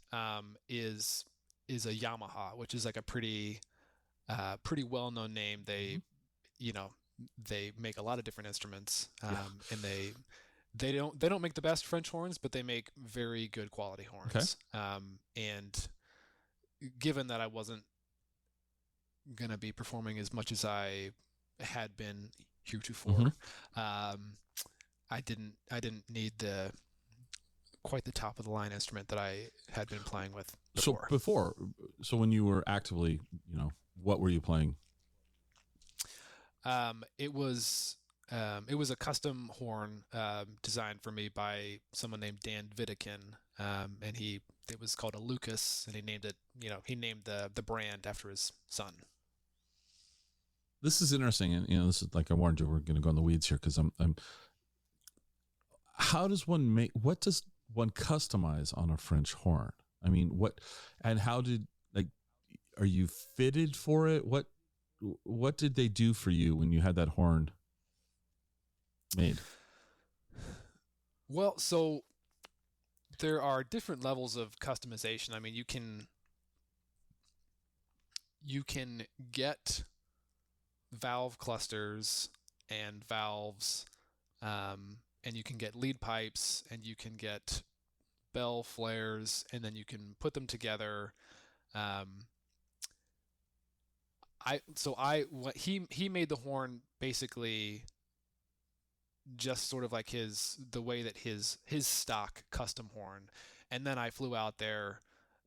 is a Yamaha, which is like a pretty pretty well-known name. They, you know, they make a lot of different instruments, and they don't make the best French horns, but they make very good quality horns. And given that I wasn't gonna be performing as much as I had been heretofore, I didn't need quite the top of the line instrument that I had been playing with before.
So when you were actively, what were you playing?
It was a custom horn designed for me by someone named Dan Vidikin, and it was called a Lucas, and he named it. He named the brand after his son.
This is interesting, and this is like I warned you, we're going to go in the weeds here because I'm. How does one make? What does one customize on a French horn? I mean, what and how did are you fitted for it? What did they do for you when you had that horn made?
Well, so there are different levels of customization. I mean, you can get valve clusters and valves, and you can get lead pipes, and you can get bell flares, and then you can put them together. He made the horn basically just sort of like the way that his stock custom horn, and then I flew out there,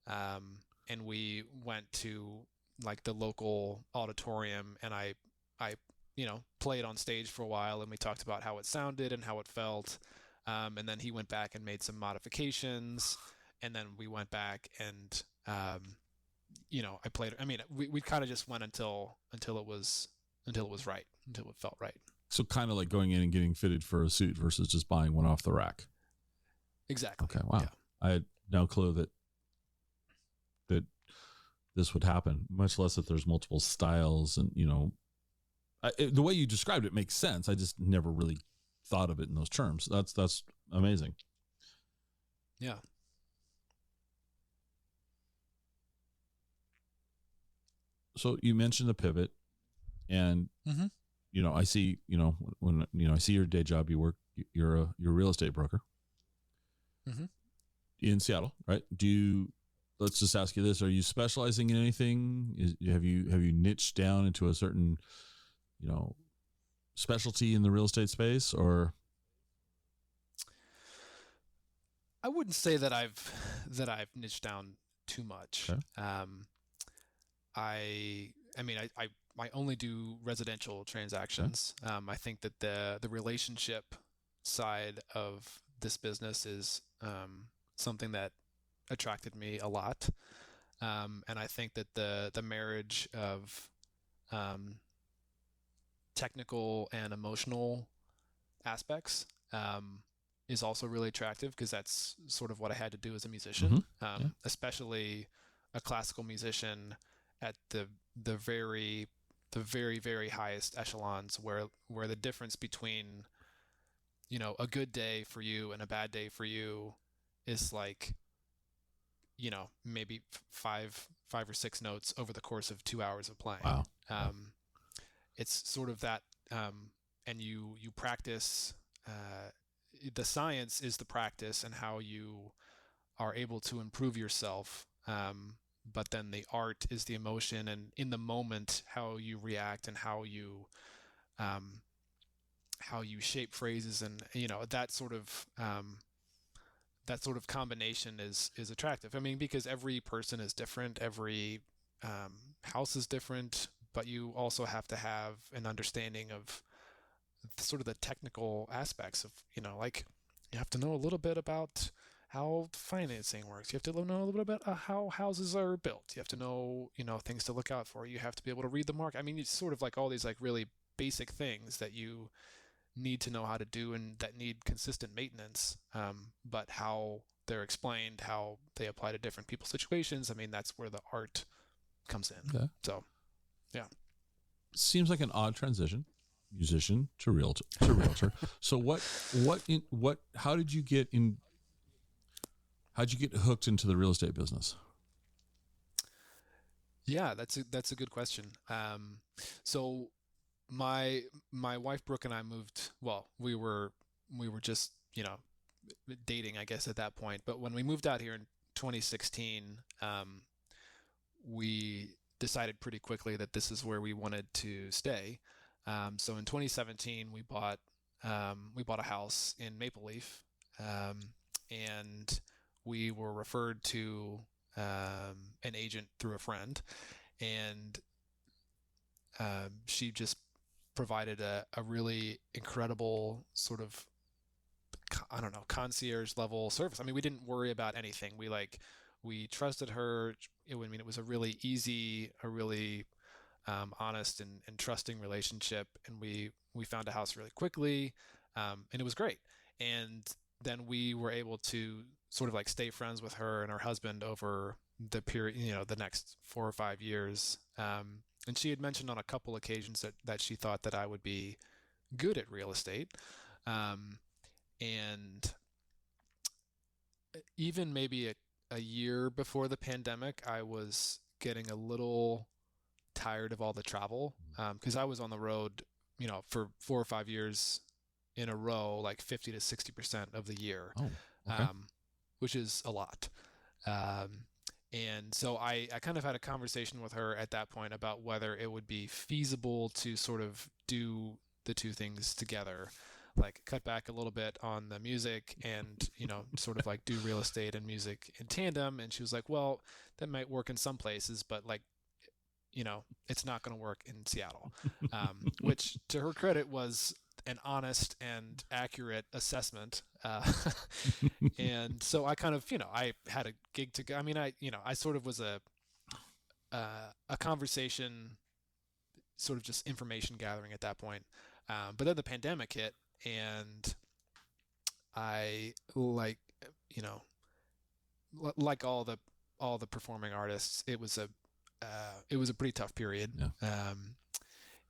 and we went to like the local auditorium, and I played on stage for a while, and we talked about how it sounded and how it felt, and then he went back and made some modifications, and then we went back and I played. I mean, we kind of just went until it was right, until it felt right.
So kind of like going in and getting fitted for a suit versus just buying one off the rack.
Exactly.
Okay. Wow.
Yeah.
I had no clue that this would happen, much less that there's multiple styles. And, the way you described it makes sense. I just never really thought of it in those terms. That's amazing.
Yeah.
So you mentioned the pivot, and I see, when I see your day job, you're a real estate broker in Seattle, right? Let's just ask you this: are you specializing in anything? Have you niched down into a certain, specialty in the real estate space, or?
I wouldn't say that I've niched down too much.
Okay.
I only do residential transactions.
Okay.
I think that the relationship side of this business is something that attracted me a lot, and I think that the marriage of technical and emotional aspects is also really attractive, because that's sort of what I had to do as a musician, especially a classical musician at the very very highest echelons, where the difference between a good day for you and a bad day for you is like maybe five or six notes over the course of 2 hours of playing.
Wow.
It's sort of that, and you practice. The science is the practice and how you are able to improve yourself. But then the art is the emotion, and in the moment, how you react and how you shape phrases, and that sort of combination is attractive. I mean, because every person is different, every house is different, but you also have to have an understanding of sort of the technical aspects of, like you have to know a little bit about how financing works. You have to know a little bit about how houses are built. You have to know, things to look out for. You have to be able to read the market. I mean, it's sort of like all these like really basic things that you need to know how to do and that need consistent maintenance. But how they're explained, how they apply to different people's situations, I mean, that's where the art comes in.
Okay.
So, yeah.
Seems like an odd transition, musician to realtor. So how did you get in? How'd you get hooked into the real estate business?
Yeah, that's a good question. So my wife Brooke and I moved. Well, we were just dating, I guess, at that point. But when we moved out here in 2016, we decided pretty quickly that this is where we wanted to stay. So in 2017, we bought a house in Maple Leaf, um, and we were referred to an agent through a friend, and she just provided a really incredible sort of, I don't know, concierge level service. I mean, we didn't worry about anything. We trusted her. It was a really easy, a really honest and trusting relationship, and we found a house really quickly, and it was great. And then we were able to sort of like stay friends with her and her husband over the period, the next 4 or 5 years. And she had mentioned on a couple occasions that she thought that I would be good at real estate. Um, and even maybe a year before the pandemic, I was getting a little tired of all the travel, because I was on the road, for 4 or 5 years in a row, like 50 to 60% of the year,
Oh, okay.
um, which is a lot. Um, and so I kind of had a conversation with her at that point about whether it would be feasible to sort of do the two things together, like cut back a little bit on the music and, sort of like do real estate and music in tandem. And she was like, well, that might work in some places, but like, it's not going to work in Seattle, which to her credit was an honest and accurate assessment. And so I kind of, I had a gig to go. I mean, I sort of was a conversation, sort of just information gathering at that point. But then the pandemic hit, and I you know, like all the performing artists, it was a pretty tough period.
Yeah.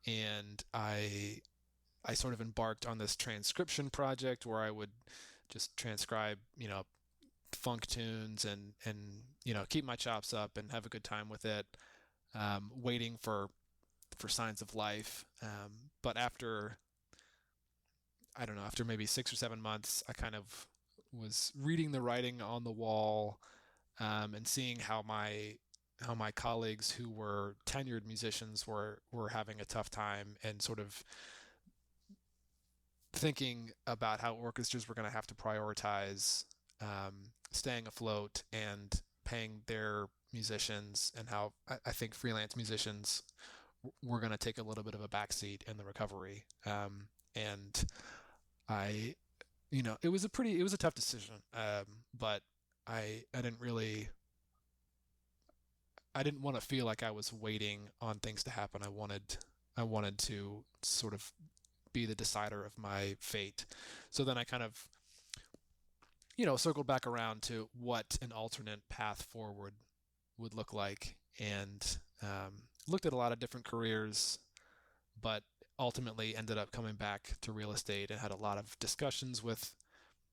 And I sort of embarked on this transcription project where I would just transcribe, funk tunes and keep my chops up and have a good time with it, waiting for signs of life. But after, I don't know, after maybe 6 or 7 months, I kind of was reading the writing on the wall, and seeing how my colleagues who were tenured musicians were having a tough time, and sort of thinking about how orchestras were going to have to prioritize staying afloat and paying their musicians, and how I think freelance musicians were going to take a little bit of a backseat in the recovery. And I, it was a tough decision. But I didn't really, I didn't want to feel like I was waiting on things to happen. I wanted to sort of be the decider of my fate. So then I kind of, circled back around to what an alternate path forward would look like, and looked at a lot of different careers, but ultimately ended up coming back to real estate and had a lot of discussions with,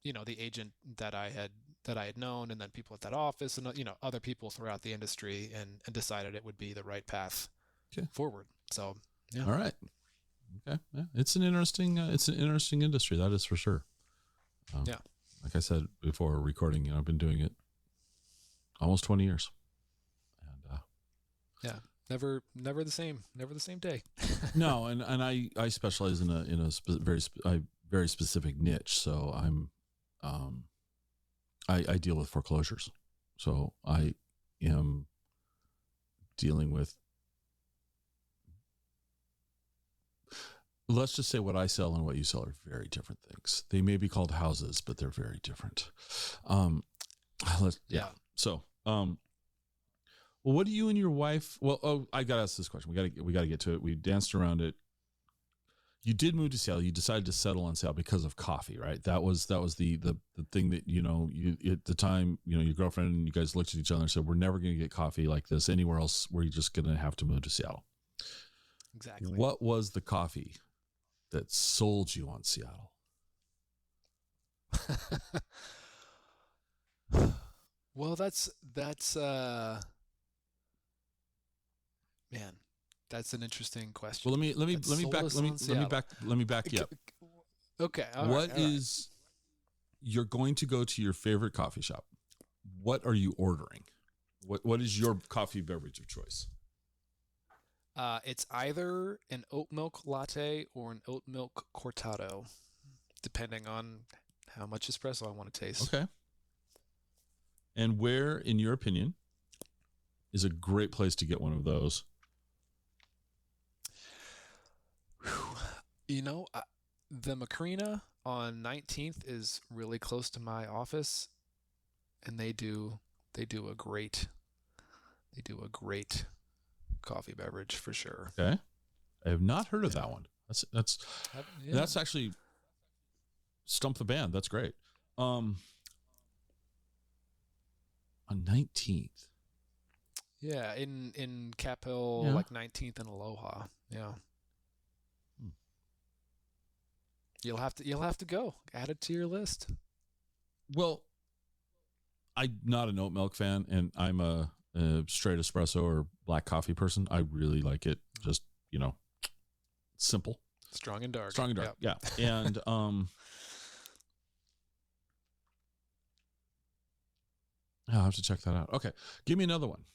the agent that I had known, and then people at that office, and other people throughout the industry, and decided it would be the right path
Okay.
forward. So yeah.
All right. Okay. Yeah. It's an interesting industry. That is for sure.
Yeah.
Like I said before recording, I've been doing it almost 20 years. And,
Yeah. Never the same day.
no, and I specialize in a very specific niche. So I deal with foreclosures. So I am dealing with, let's just say what I sell and what you sell are very different things. They may be called houses, but they're very different.
Yeah.
So, well, what do you and your wife? Well, I gotta ask this question. We gotta get to it. We danced around it. You did move to Seattle. You decided to settle on Seattle because of coffee, right? That was the thing that you at the time, your girlfriend and you guys looked at each other and said, "We're never going to get coffee like this anywhere else. We're just going to have to move to Seattle."
Exactly.
What was the coffee that sold you on Seattle?
Well, that's Man, that's an interesting question.
Well, let me back you up.
Okay, all
What
right.
is you're going to go to your favorite coffee shop? What are you ordering? What is your coffee beverage of choice?
It's either an oat milk latte or an oat milk cortado, depending on how much espresso I want to taste.
Okay. And where, in your opinion, is a great place to get one of those?
You know, the Macrina on 19th is really close to my office, and they do a great coffee beverage for sure.
Okay. I have not heard of that one. That's actually stump the band. That's great. On 19th.
Yeah, in Cap Hill,
Yeah.
like 19th and Aloha. Yeah. You'll have to go. Add it to your list.
Well, I'm not an oat milk fan, and I'm a straight espresso or black coffee person. I really like it. Just, simple.
Strong and dark.
Strong and dark.
Yep.
Yeah. And I'll have to check that out. Okay. Give me another one.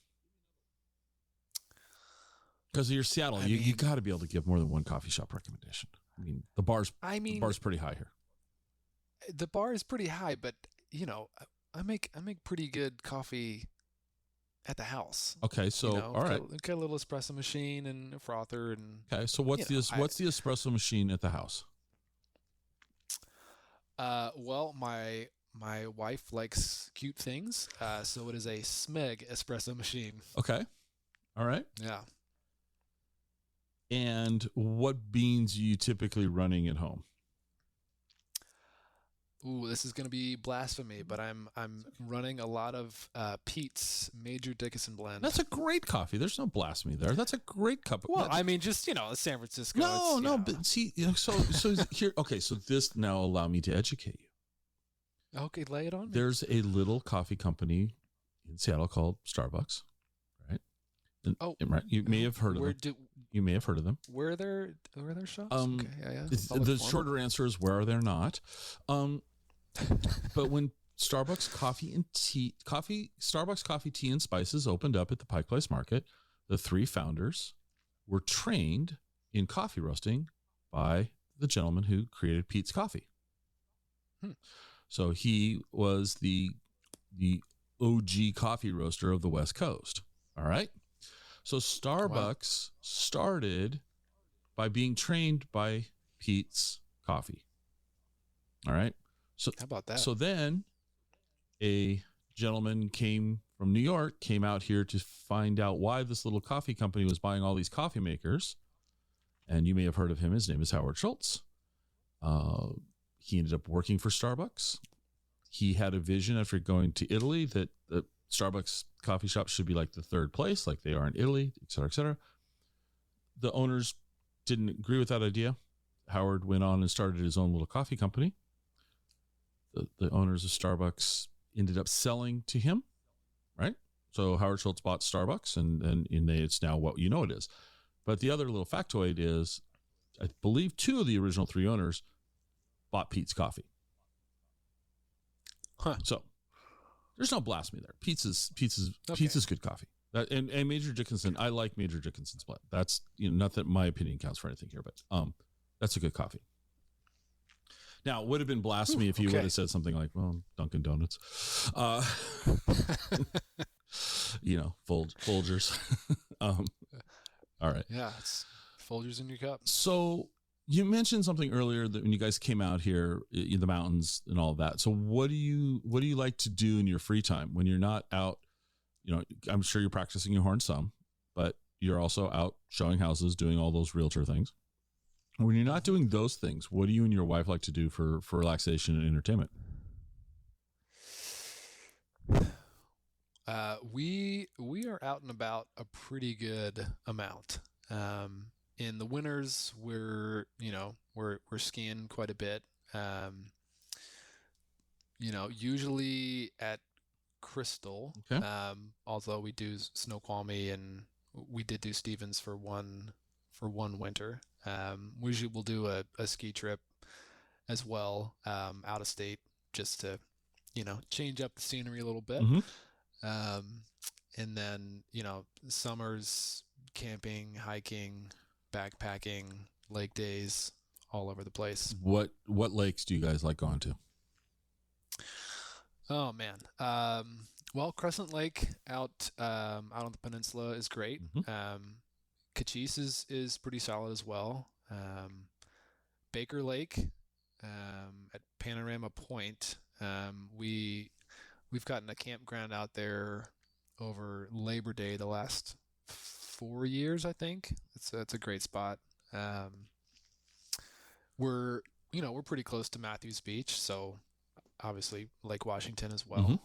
Because you're Seattle, you got to be able to give more than one coffee shop recommendation. I mean, the bar's pretty high here.
The bar is pretty high, but I make pretty good coffee at the house.
Okay, so all right,
got a little espresso machine and a frother and.
Okay, so what's the espresso machine at the house?
Well, my wife likes cute things, so it is a Smeg espresso machine.
Okay, all right.
Yeah.
And what beans are you typically running at home?
Ooh, this is going to be blasphemy, but I'm running a lot of Pete's Major Dickinson blend.
That's a great coffee. There's no blasphemy there. That's a great cup of.
Well, I mean, just San Francisco.
No, but see, so here. Okay, so this now allow me to educate you.
Okay, lay it on me.
There's a little coffee company in Seattle called Starbucks, right? Right. You may have heard of them. You may have heard of them.
Where are their shops?
Okay, yeah. The shorter answer is where are they not? But when Starbucks Coffee, Tea, and Spices opened up at the Pike Place Market, the three founders were trained in coffee roasting by the gentleman who created Pete's Coffee. So he was the OG coffee roaster of the West Coast. All right. So Starbucks started by being trained by Pete's Coffee. All right. So
how about that?
So then a gentleman came out here to find out why this little coffee company was buying all these coffee makers. And you may have heard of him. His name is Howard Schultz. He ended up working for Starbucks. He had a vision after going to Italy that the Starbucks coffee shop should be like the third place, like they are in Italy, et cetera, et cetera. The owners didn't agree with that idea. Howard went on and started his own little coffee company. The owners of Starbucks ended up selling to him, right? So Howard Schultz bought Starbucks, and it's now what it is. But the other little factoid is, I believe 2 of the original 3 owners bought Pete's Coffee.
Huh.
So there's no blasphemy there. Pete's is good coffee. And Major Dickinson, I like Major Dickinson's blend. That's not that my opinion counts for anything here, but that's a good coffee. Now, it would have been blasphemy if you would have said something like, well, Dunkin' Donuts. Folgers. All right.
Yeah, it's Folgers in your cup.
So you mentioned something earlier that when you guys came out here in the mountains and all of that. So what do you like to do in your free time when you're not out? I'm sure you're practicing your horn some, but you're also out showing houses, doing all those realtor things. When you're not doing those things, what do you and your wife like to do for relaxation and entertainment?
We are out and about a pretty good amount. In the winters, we're skiing quite a bit. Usually at Crystal.
Okay.
Although we do Snoqualmie and we did do Stevens for one winter. We usually will do a ski trip as well, out of state, just to change up the scenery a little bit.
Mm-hmm.
Um, and then summers camping, hiking, backpacking, lake days, all over the place.
What lakes do you guys like going to?
Oh man. Well, Crescent Lake out on the peninsula is great.
Mm-hmm.
Cochise is pretty solid as well. Baker Lake, at Panorama Point. We've gotten a campground out there over Labor Day the last 4 years, I think. It's a great spot. We're pretty close to Matthews Beach, so obviously Lake Washington as well.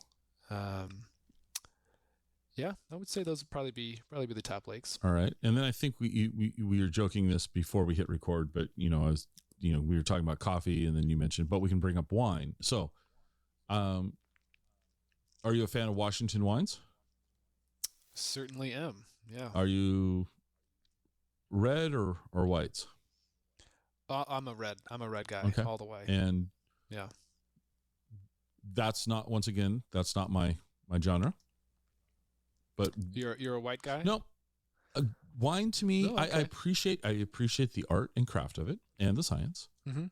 Yeah, I would say those would probably be the top lakes.
All right, and then I think we were joking this before we hit record, but we were talking about coffee, and then you mentioned, but we can bring up wine. So, are you a fan of Washington wines?
Certainly am. Yeah.
Are you red or whites?
I'm a red guy,
Okay.
all the way.
And
yeah,
that's not my genre. But
you're a white guy?
no, wine to me,
Oh, okay.
I appreciate the art and craft of it and the science.
Mm-hmm.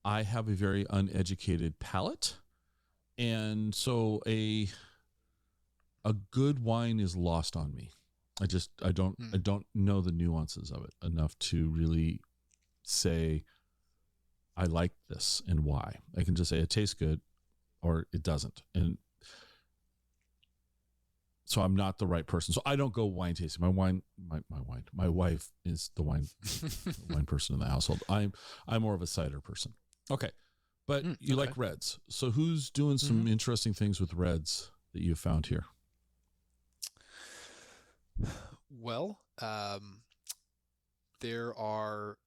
I have a very uneducated palate, and so a good wine is lost on me. I don't know the nuances of it enough to really say I like this and why. I can just say it tastes good or it doesn't. And so I'm not the right person. So I don't go wine tasting. My wife is the wine person in the household. I'm more of a cider person. Okay. But you
okay.
like reds. So who's doing some interesting things with reds that you found here?
Well, there are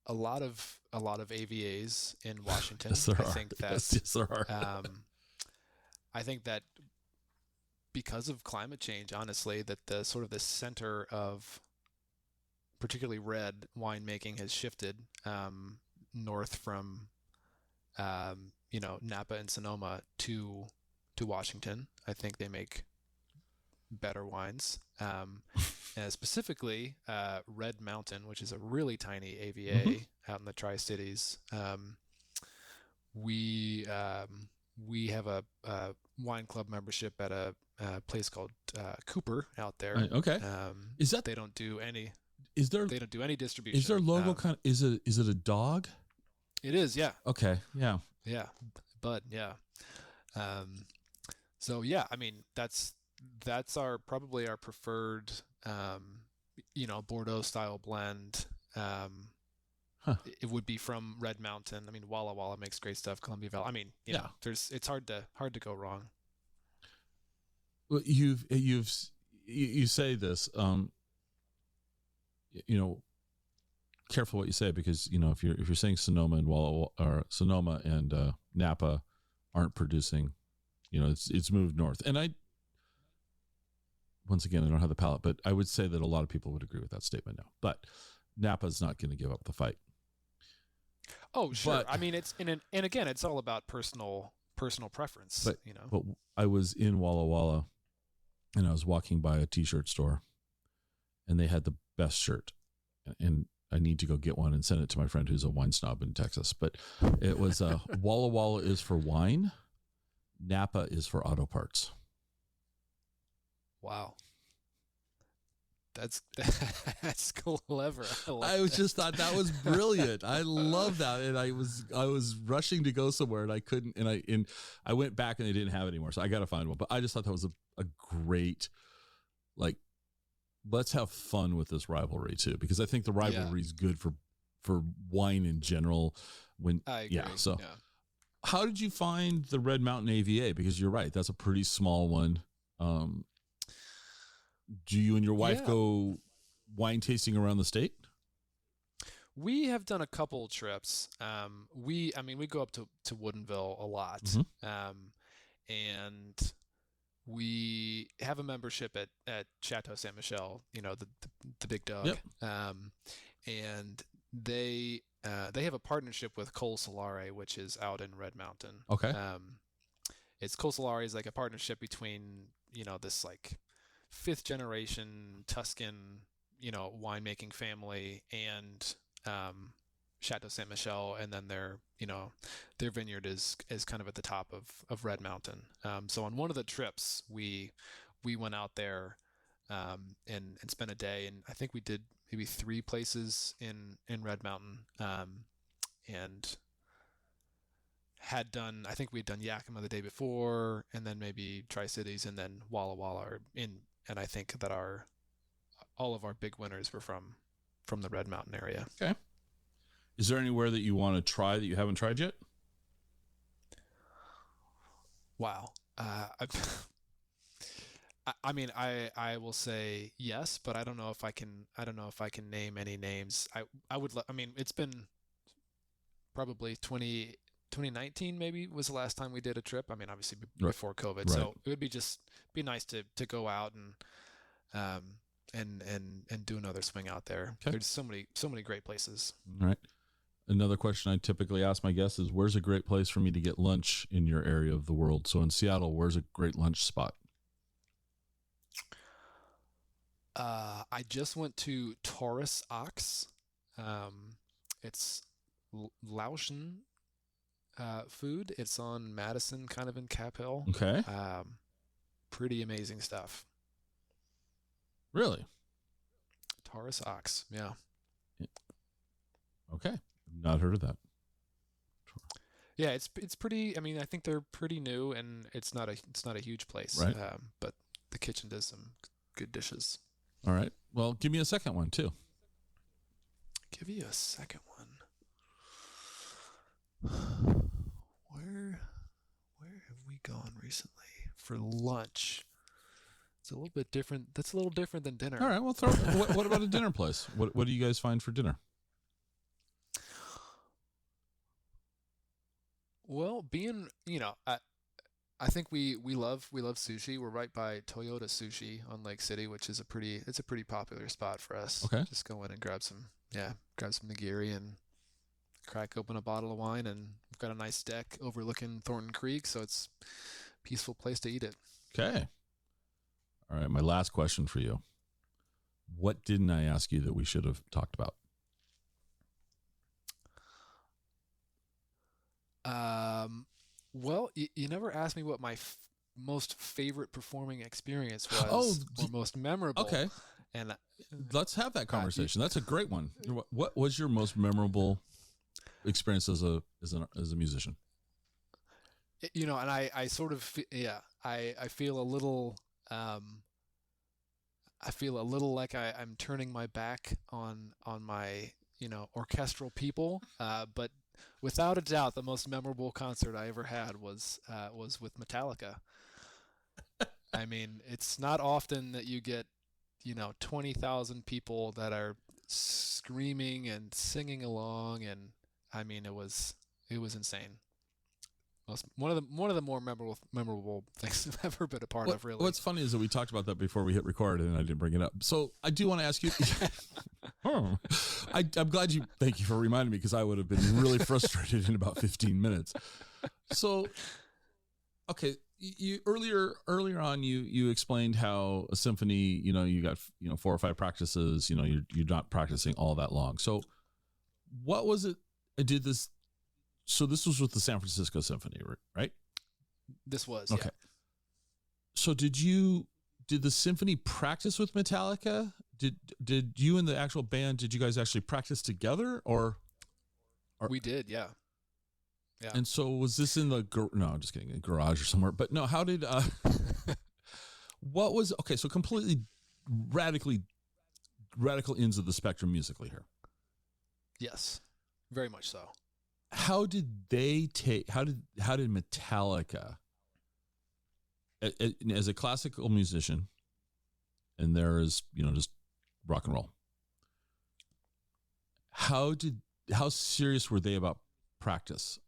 a lot of AVAs in Washington.
Yes, there
I
are.
think that
Yes, there are.
I think that because of climate change, honestly, that the sort of the center of particularly red winemaking has shifted north from Napa and Sonoma to Washington. I think they make better wines. And specifically Red Mountain, which is a really tiny AVA out in the Tri-Cities. We have a wine club membership at a place called Cooper out there.
Right, okay. Is that
they don't do any
they
don't do any distribution.
Is their logo is it a dog?
It is, yeah.
Okay, yeah.
Yeah. Bud, yeah. So yeah, I mean that's probably our preferred Bordeaux style blend. It would be from Red Mountain. I mean, Walla Walla makes great stuff. Columbia Valley. I mean, you know, it's hard to go wrong.
Well, you say this, careful what you say, because if you're saying Sonoma and Sonoma and Napa aren't producing, it's moved north, and once again, I don't have the palate, but I would say that a lot of people would agree with that statement now. But Napa's not going to give up the fight.
Oh, sure. But, I mean, and again, it's all about personal preference.
But I was in Walla Walla, and I was walking by a T-shirt store, and they had the best shirt, and I need to go get one and send it to my friend who's a wine snob in Texas. But it was Walla Walla is for wine, Napa is for auto parts.
Wow. That's clever.
I just thought that was brilliant. I love that, and I was rushing to go somewhere, and I couldn't, and I went back, and they didn't have it anymore, so I got to find one. But I just thought that was a great, let's have fun with this rivalry too, because I think the rivalry is good for wine in general.
I agree.
How did you find the Red Mountain AVA? Because you're right, that's a pretty small one. Do you and your wife go wine tasting around the state?
We have done a couple trips. We go up to Woodinville a lot.
Mm-hmm.
And we have a membership at Chateau Saint Michel, the big dog.
Yep.
And they have a partnership with Col Solare, which is out in Red Mountain.
Okay.
It's Col Solare is like a partnership between, this like fifth generation Tuscan, winemaking family and Chateau Saint Michel, and then their vineyard is kind of at the top of Red Mountain. So on one of the trips, we went out there and spent a day, and I think we did maybe 3 places in Red Mountain, and I think we'd done Yakima the day before, and then maybe Tri-Cities, and then Walla Walla, and I think that all of our big winners were from the Red Mountain area.
Okay. Is there anywhere that you want to try that you haven't tried yet?
Wow. I mean, I will say yes, but I don't know if I can name any names. I mean, it's been probably 2019 maybe was the last time we did a trip. I mean, obviously before COVID.
Right.
So it would be nice to go out and do another swing out there.
Okay.
There's so many great places.
All right. Another question I typically ask my guests is, where's a great place for me to get lunch in your area of the world? So in Seattle, where's a great lunch spot?
I just went to Taurus Ox. It's Laotian food. It's on Madison, kind of in Cap Hill.
Okay.
Pretty amazing stuff.
Really?
Taurus Ox. Yeah.
Okay. Not heard of that.
Yeah, it's pretty. I mean, I think they're pretty new, and it's not a huge place.
Right.
But the kitchen does some good dishes.
All right. Well, give me a second one too.
Give you a second one. Where have we gone recently for lunch? It's a little bit different. That's a little different than dinner.
All right. Well, what about a dinner place? What do you guys find for dinner?
Well, I think we love sushi. We're right by Toyota Sushi on Lake City, which is a pretty popular spot for us.
Okay.
Just go in and grab some nigiri and crack open a bottle of wine, and we've got a nice deck overlooking Thornton Creek, so it's a peaceful place to eat it.
Okay. All right. My last question for you. What didn't I ask you that we should have talked about?
Well, you never asked me what my most favorite performing experience was, or most memorable.
Okay.
And
let's have that conversation. That's a great one. What was your most memorable experience as a musician?
and I sort of, I feel a little, like I'm turning my back on my, orchestral people. But without a doubt, the most memorable concert I ever had was with Metallica. I mean, it's not often that you get, 20,000 people that are screaming and singing along, and I mean, it was insane. One of the more memorable things I've ever been a part of. Really.
What's funny is that we talked about that before we hit record, and I didn't bring it up. So I do want to ask you. I'm glad you. Thank you for reminding me, because I would have been really frustrated in about 15 minutes. So, okay, you earlier on you explained how a symphony, you got 4 or 5 practices. You're not practicing all that long. So, what was it? I did this. So this was with the San Francisco Symphony, right?
This was
okay.
Yeah.
So did the symphony practice with Metallica? Did you and the actual band, did you guys actually practice together, or
we did? Yeah. Yeah.
And so was this in the no, I'm just kidding, in the garage or somewhere? But no, how did what was okay? So completely radical ends of the spectrum musically here.
Yes, very much so.
How did Metallica, as a classical musician, and there is, just rock and roll, how serious were they about practice?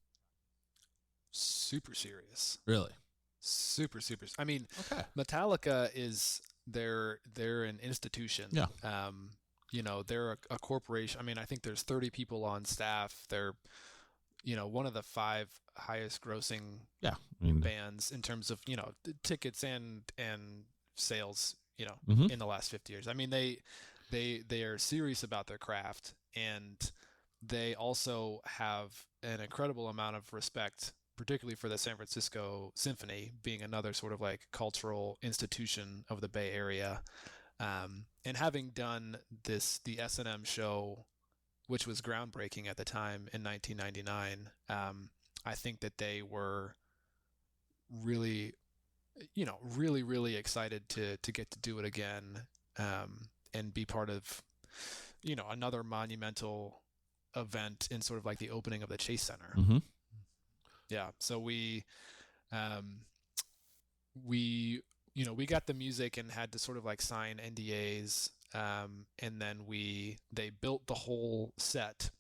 Super serious.
Really?
Super, super. I mean,
Okay.
Metallica is they're an institution.
Yeah.
They're a corporation. I mean, I think there's 30 people on staff. They're, one of the 5 highest grossing
Yeah. I mean,
bands in terms of, tickets and sales,
mhm.
in the last 50 years. I mean, they are serious about their craft, and they also have an incredible amount of respect, particularly for the San Francisco Symphony, being another sort of like cultural institution of the Bay Area. And having done the S&M show, which was groundbreaking at the time in 1999, I think that they were really, really, really excited to get to do it again, and be part of, another monumental event in sort of like the opening of the Chase Center.
Mm-hmm.
Yeah. So um, we got the music and had to sort of like sign NDAs. And then they built the whole set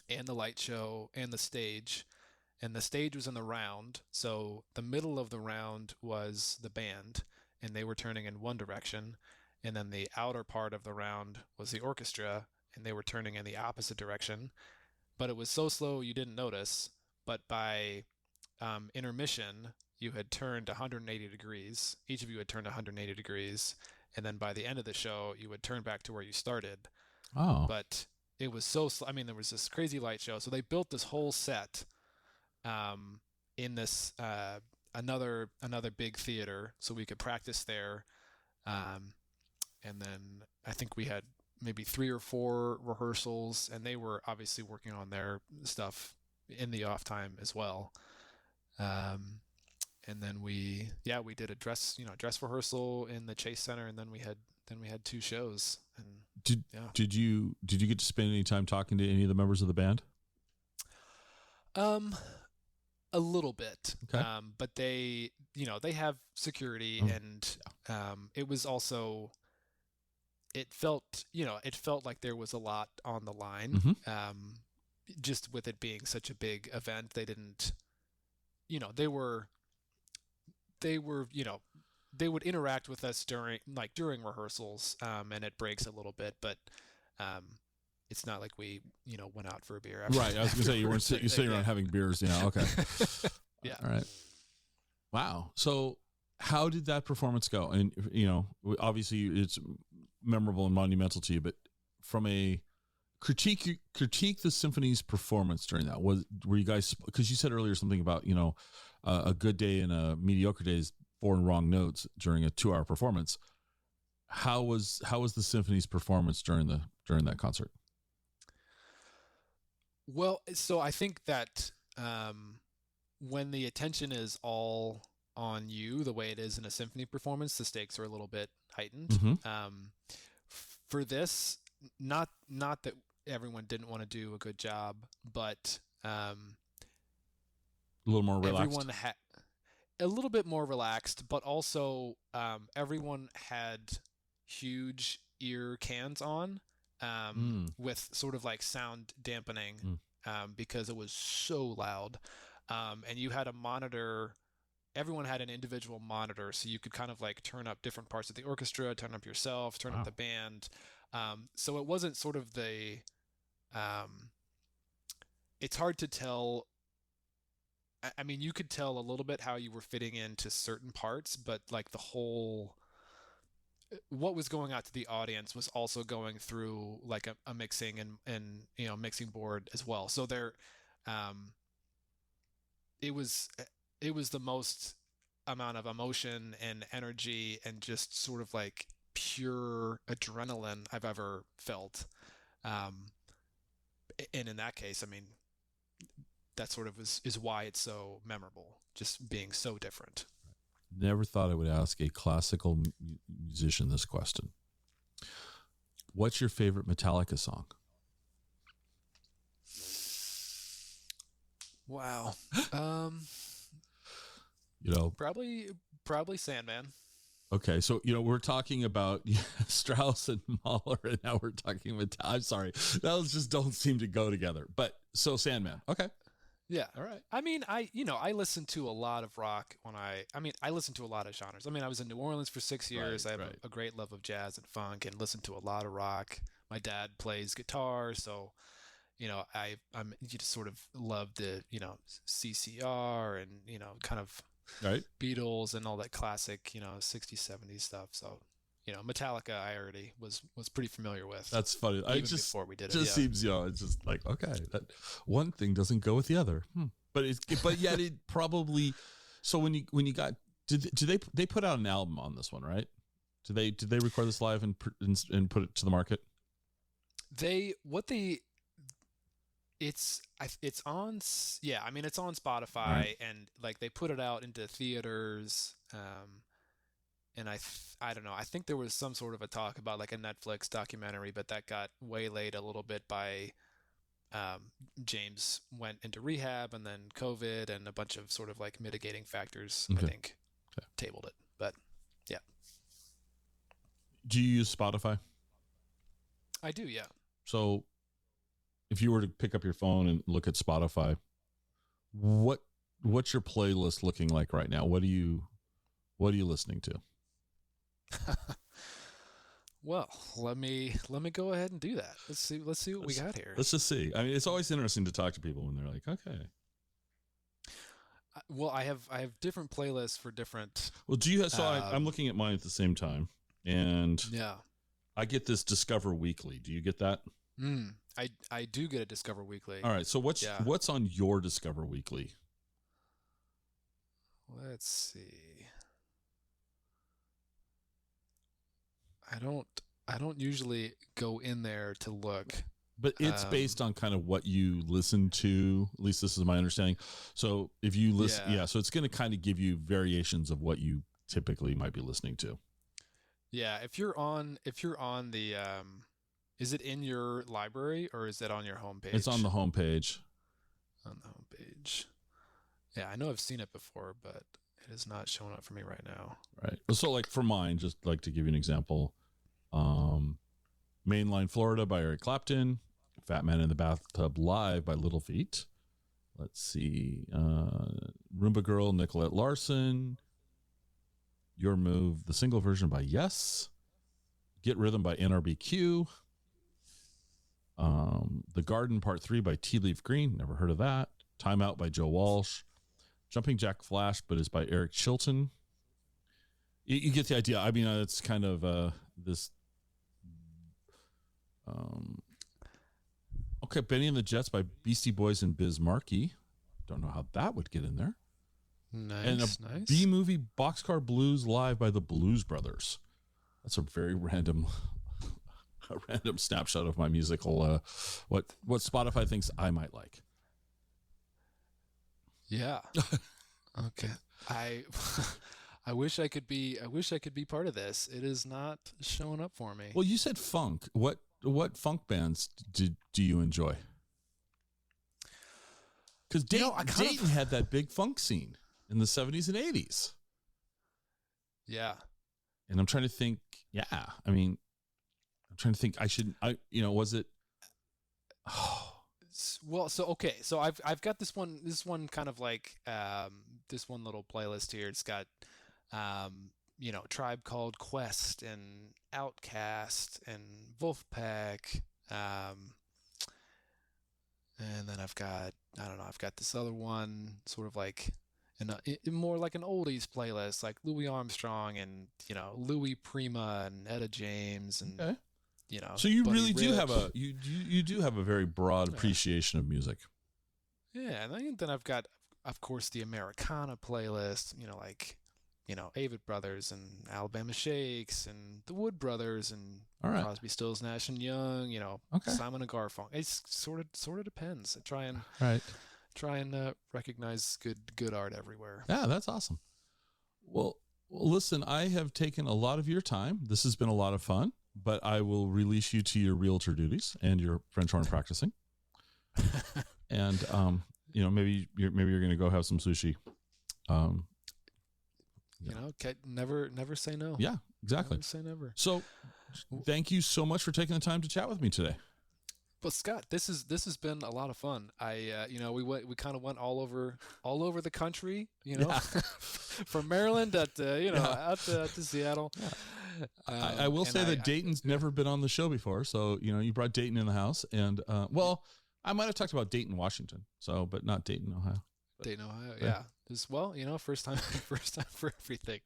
and the light show and the stage was in the round. So the middle of the round was the band, and they were turning in one direction. And then the outer part of the round was the orchestra, and they were turning in the opposite direction. But it was so slow you didn't notice. But by intermission, you had turned 180 degrees. Each of you had turned 180 degrees. And then by the end of the show, you would turn back to where you started.
Oh.
But it was so slow. I mean, there was this crazy light show. So they built this whole set in this another big theater so we could practice there. And then I think we had maybe 3 or 4 rehearsals, and they were obviously working on their stuff in the off time as well. And then we did a dress rehearsal in the Chase Center, and then we had 2 shows. And
did you get to spend any time talking to any of the members of the band?
A little bit.
Okay.
But they have security, and it was also, it felt like there was a lot on the line.
Mm-hmm.
Just with it being such a big event, they didn't, they would interact with us during rehearsals, and at breaks a little bit, but it's not like we went out for a beer after.
Right. I was going to say, you're sitting around having beers. Okay.
Yeah.
All right. Wow. So how did that performance go? And, obviously it's memorable and monumental to you, but from a critique the symphony's performance during that, were you guys, because you said earlier something about, a good day and a mediocre day is 4 wrong notes during a 2-hour performance. How was the symphony's performance during that concert?
Well, so I think that when the attention is all on you, the way it is in a symphony performance, the stakes are a little bit heightened.
Mm-hmm.
For this, not that everyone didn't want to do a good job, but
a little more relaxed.
Everyone had a little bit more relaxed, but also everyone had huge ear cans on, with sort of like sound dampening, because it was so loud. And you had a monitor. Everyone had an individual monitor, so you could kind of like turn up different parts of the orchestra, turn up yourself, turn up the band. So it wasn't sort of it's hard to tell. I mean, you could tell a little bit how you were fitting into certain parts, but like what was going out to the audience was also going through like a mixing and mixing board as well. So it was the most amount of emotion and energy and just sort of like pure adrenaline I've ever felt. And in that case, I mean, that sort of is why it's so memorable, just being so different.
Never thought I would ask a classical musician this question. What's your favorite Metallica song?
Wow. Probably Sandman.
Okay, so we're talking about Strauss and Mahler, and now we're talking about. I'm sorry, those just don't seem to go together. But so Sandman, okay,
Yeah.
All right.
I mean, I listen to a lot of rock I listen to a lot of genres. I mean, I was in New Orleans for 6 years.
Right,
I have
right.
a great love of jazz and funk and listen to a lot of rock. My dad plays guitar, so I'm you just sort of love the, CCR and, kind of
Right.
Beatles and all that classic, 60s, 70s stuff. So, Metallica I already was pretty familiar with
That's funny. I
even
just
before we did it.
just
Yeah.
seems, it's just like, okay, that one thing doesn't go with the other. But yet it probably. So when you got, they put out an album on this one, right? Did they record this live and put it to the market?
It's on, yeah, I mean, it's on Spotify,
Right.
and like they put it out into theaters, and I don't know, I think there was some sort of a talk about like a Netflix documentary, but that got waylaid a little bit by James went into rehab, and then COVID and a bunch of sort of like mitigating factors, I
Okay.
think, tabled it. But yeah,
Do you use Spotify?
I do, yeah.
So if you were to pick up your phone and look at Spotify, what's your playlist looking like right now? What are you listening to?
Well, let me go ahead and do that. Let's see what we got here.
Let's just see. I mean, it's always interesting to talk to people when they're like, okay.
Well, I have different playlists for different.
Well, do you have, so I'm looking at mine at the same time, and
Yeah.
I get this Discover Weekly. Do you get that?
I do get a Discover Weekly.
All right. So what's on your Discover Weekly?
Let's see. I don't usually go in there to look.
But it's based on kind of what you listen to. At least this is my understanding. So if you listen, so it's going to kind of give you variations of what you typically might be listening to.
Yeah, if you're on the is it in your library or is it on your homepage?
It's on the homepage.
On the homepage. Yeah, I know I've seen it before, but it is not showing up for me right now.
Right. So like for mine, just like to give you an example, Mainline Florida by Eric Clapton, Fat Man in the Bathtub Live by Little Feat. Let's see. Roomba Girl, Nicolette Larson. Your Move, the single version by Yes. Get Rhythm by NRBQ. The Garden Part 3 by Tea Leaf Green. Never heard of that. Time Out by Joe Walsh. Jumping Jack Flash, but is by Eric Chilton. You get the idea. I mean, it's kind of this. Okay, Benny and the Jets by Beastie Boys and Biz Markie. Don't know how that would get in there.
Nice,
And
nice.
B-movie Boxcar Blues live by the Blues Brothers. That's a very random snapshot of my musical. What Spotify thinks I might like.
Yeah. Okay. I wish I could be part of this. It is not showing up for me.
Well, you said funk. What funk bands do you enjoy? Because Dayton had that big funk scene in the 70s and 80s.
Yeah.
And I'm trying to think. Yeah, I mean, I'm trying to think. Was it? Oh.
Well, so okay, so I've got this one kind of like this one little playlist here. It's got Tribe Called Quest and Outkast and Wolfpack, and then I've got this other one sort of like more like an oldies playlist, like Louis Armstrong and Louis Prima and Etta James and
Okay. So
Buddy
really do
Rich.
have you do have a very broad appreciation of music.
Yeah, and then I've got, of course, the Americana playlist, Avett Brothers and Alabama Shakes and the Wood Brothers and
All right.
Crosby, Stills, Nash and Young,
Okay.
Simon and Garfunkel. It's sort of depends. I try and recognize good art everywhere.
Yeah, that's awesome. Well, listen, I have taken a lot of your time. This has been a lot of fun, but I will release you to your realtor duties and your French horn practicing. And maybe you're going to go have some sushi.
Never say no.
Yeah, exactly.
Never say never.
So, thank you so much for taking the time to chat with me today.
Well, Scott, this has been a lot of fun. We kind of went all over the country, from Maryland out to Seattle.
I will say that Dayton's never been on the show before, so you brought Dayton in the house, and I might have talked about Dayton, Washington, but not Dayton, Ohio.
Dayton, Ohio, yeah. First time for everything.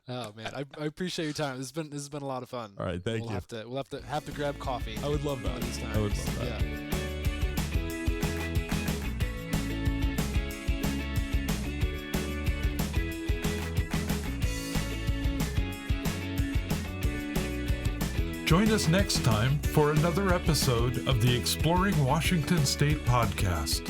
Oh man, I appreciate your time. This has been a lot of fun.
All right, thank you.
We'll have to grab coffee.
I would love that. I would love that.
Yeah.
Join us next time for another episode of the Exploring Washington State podcast.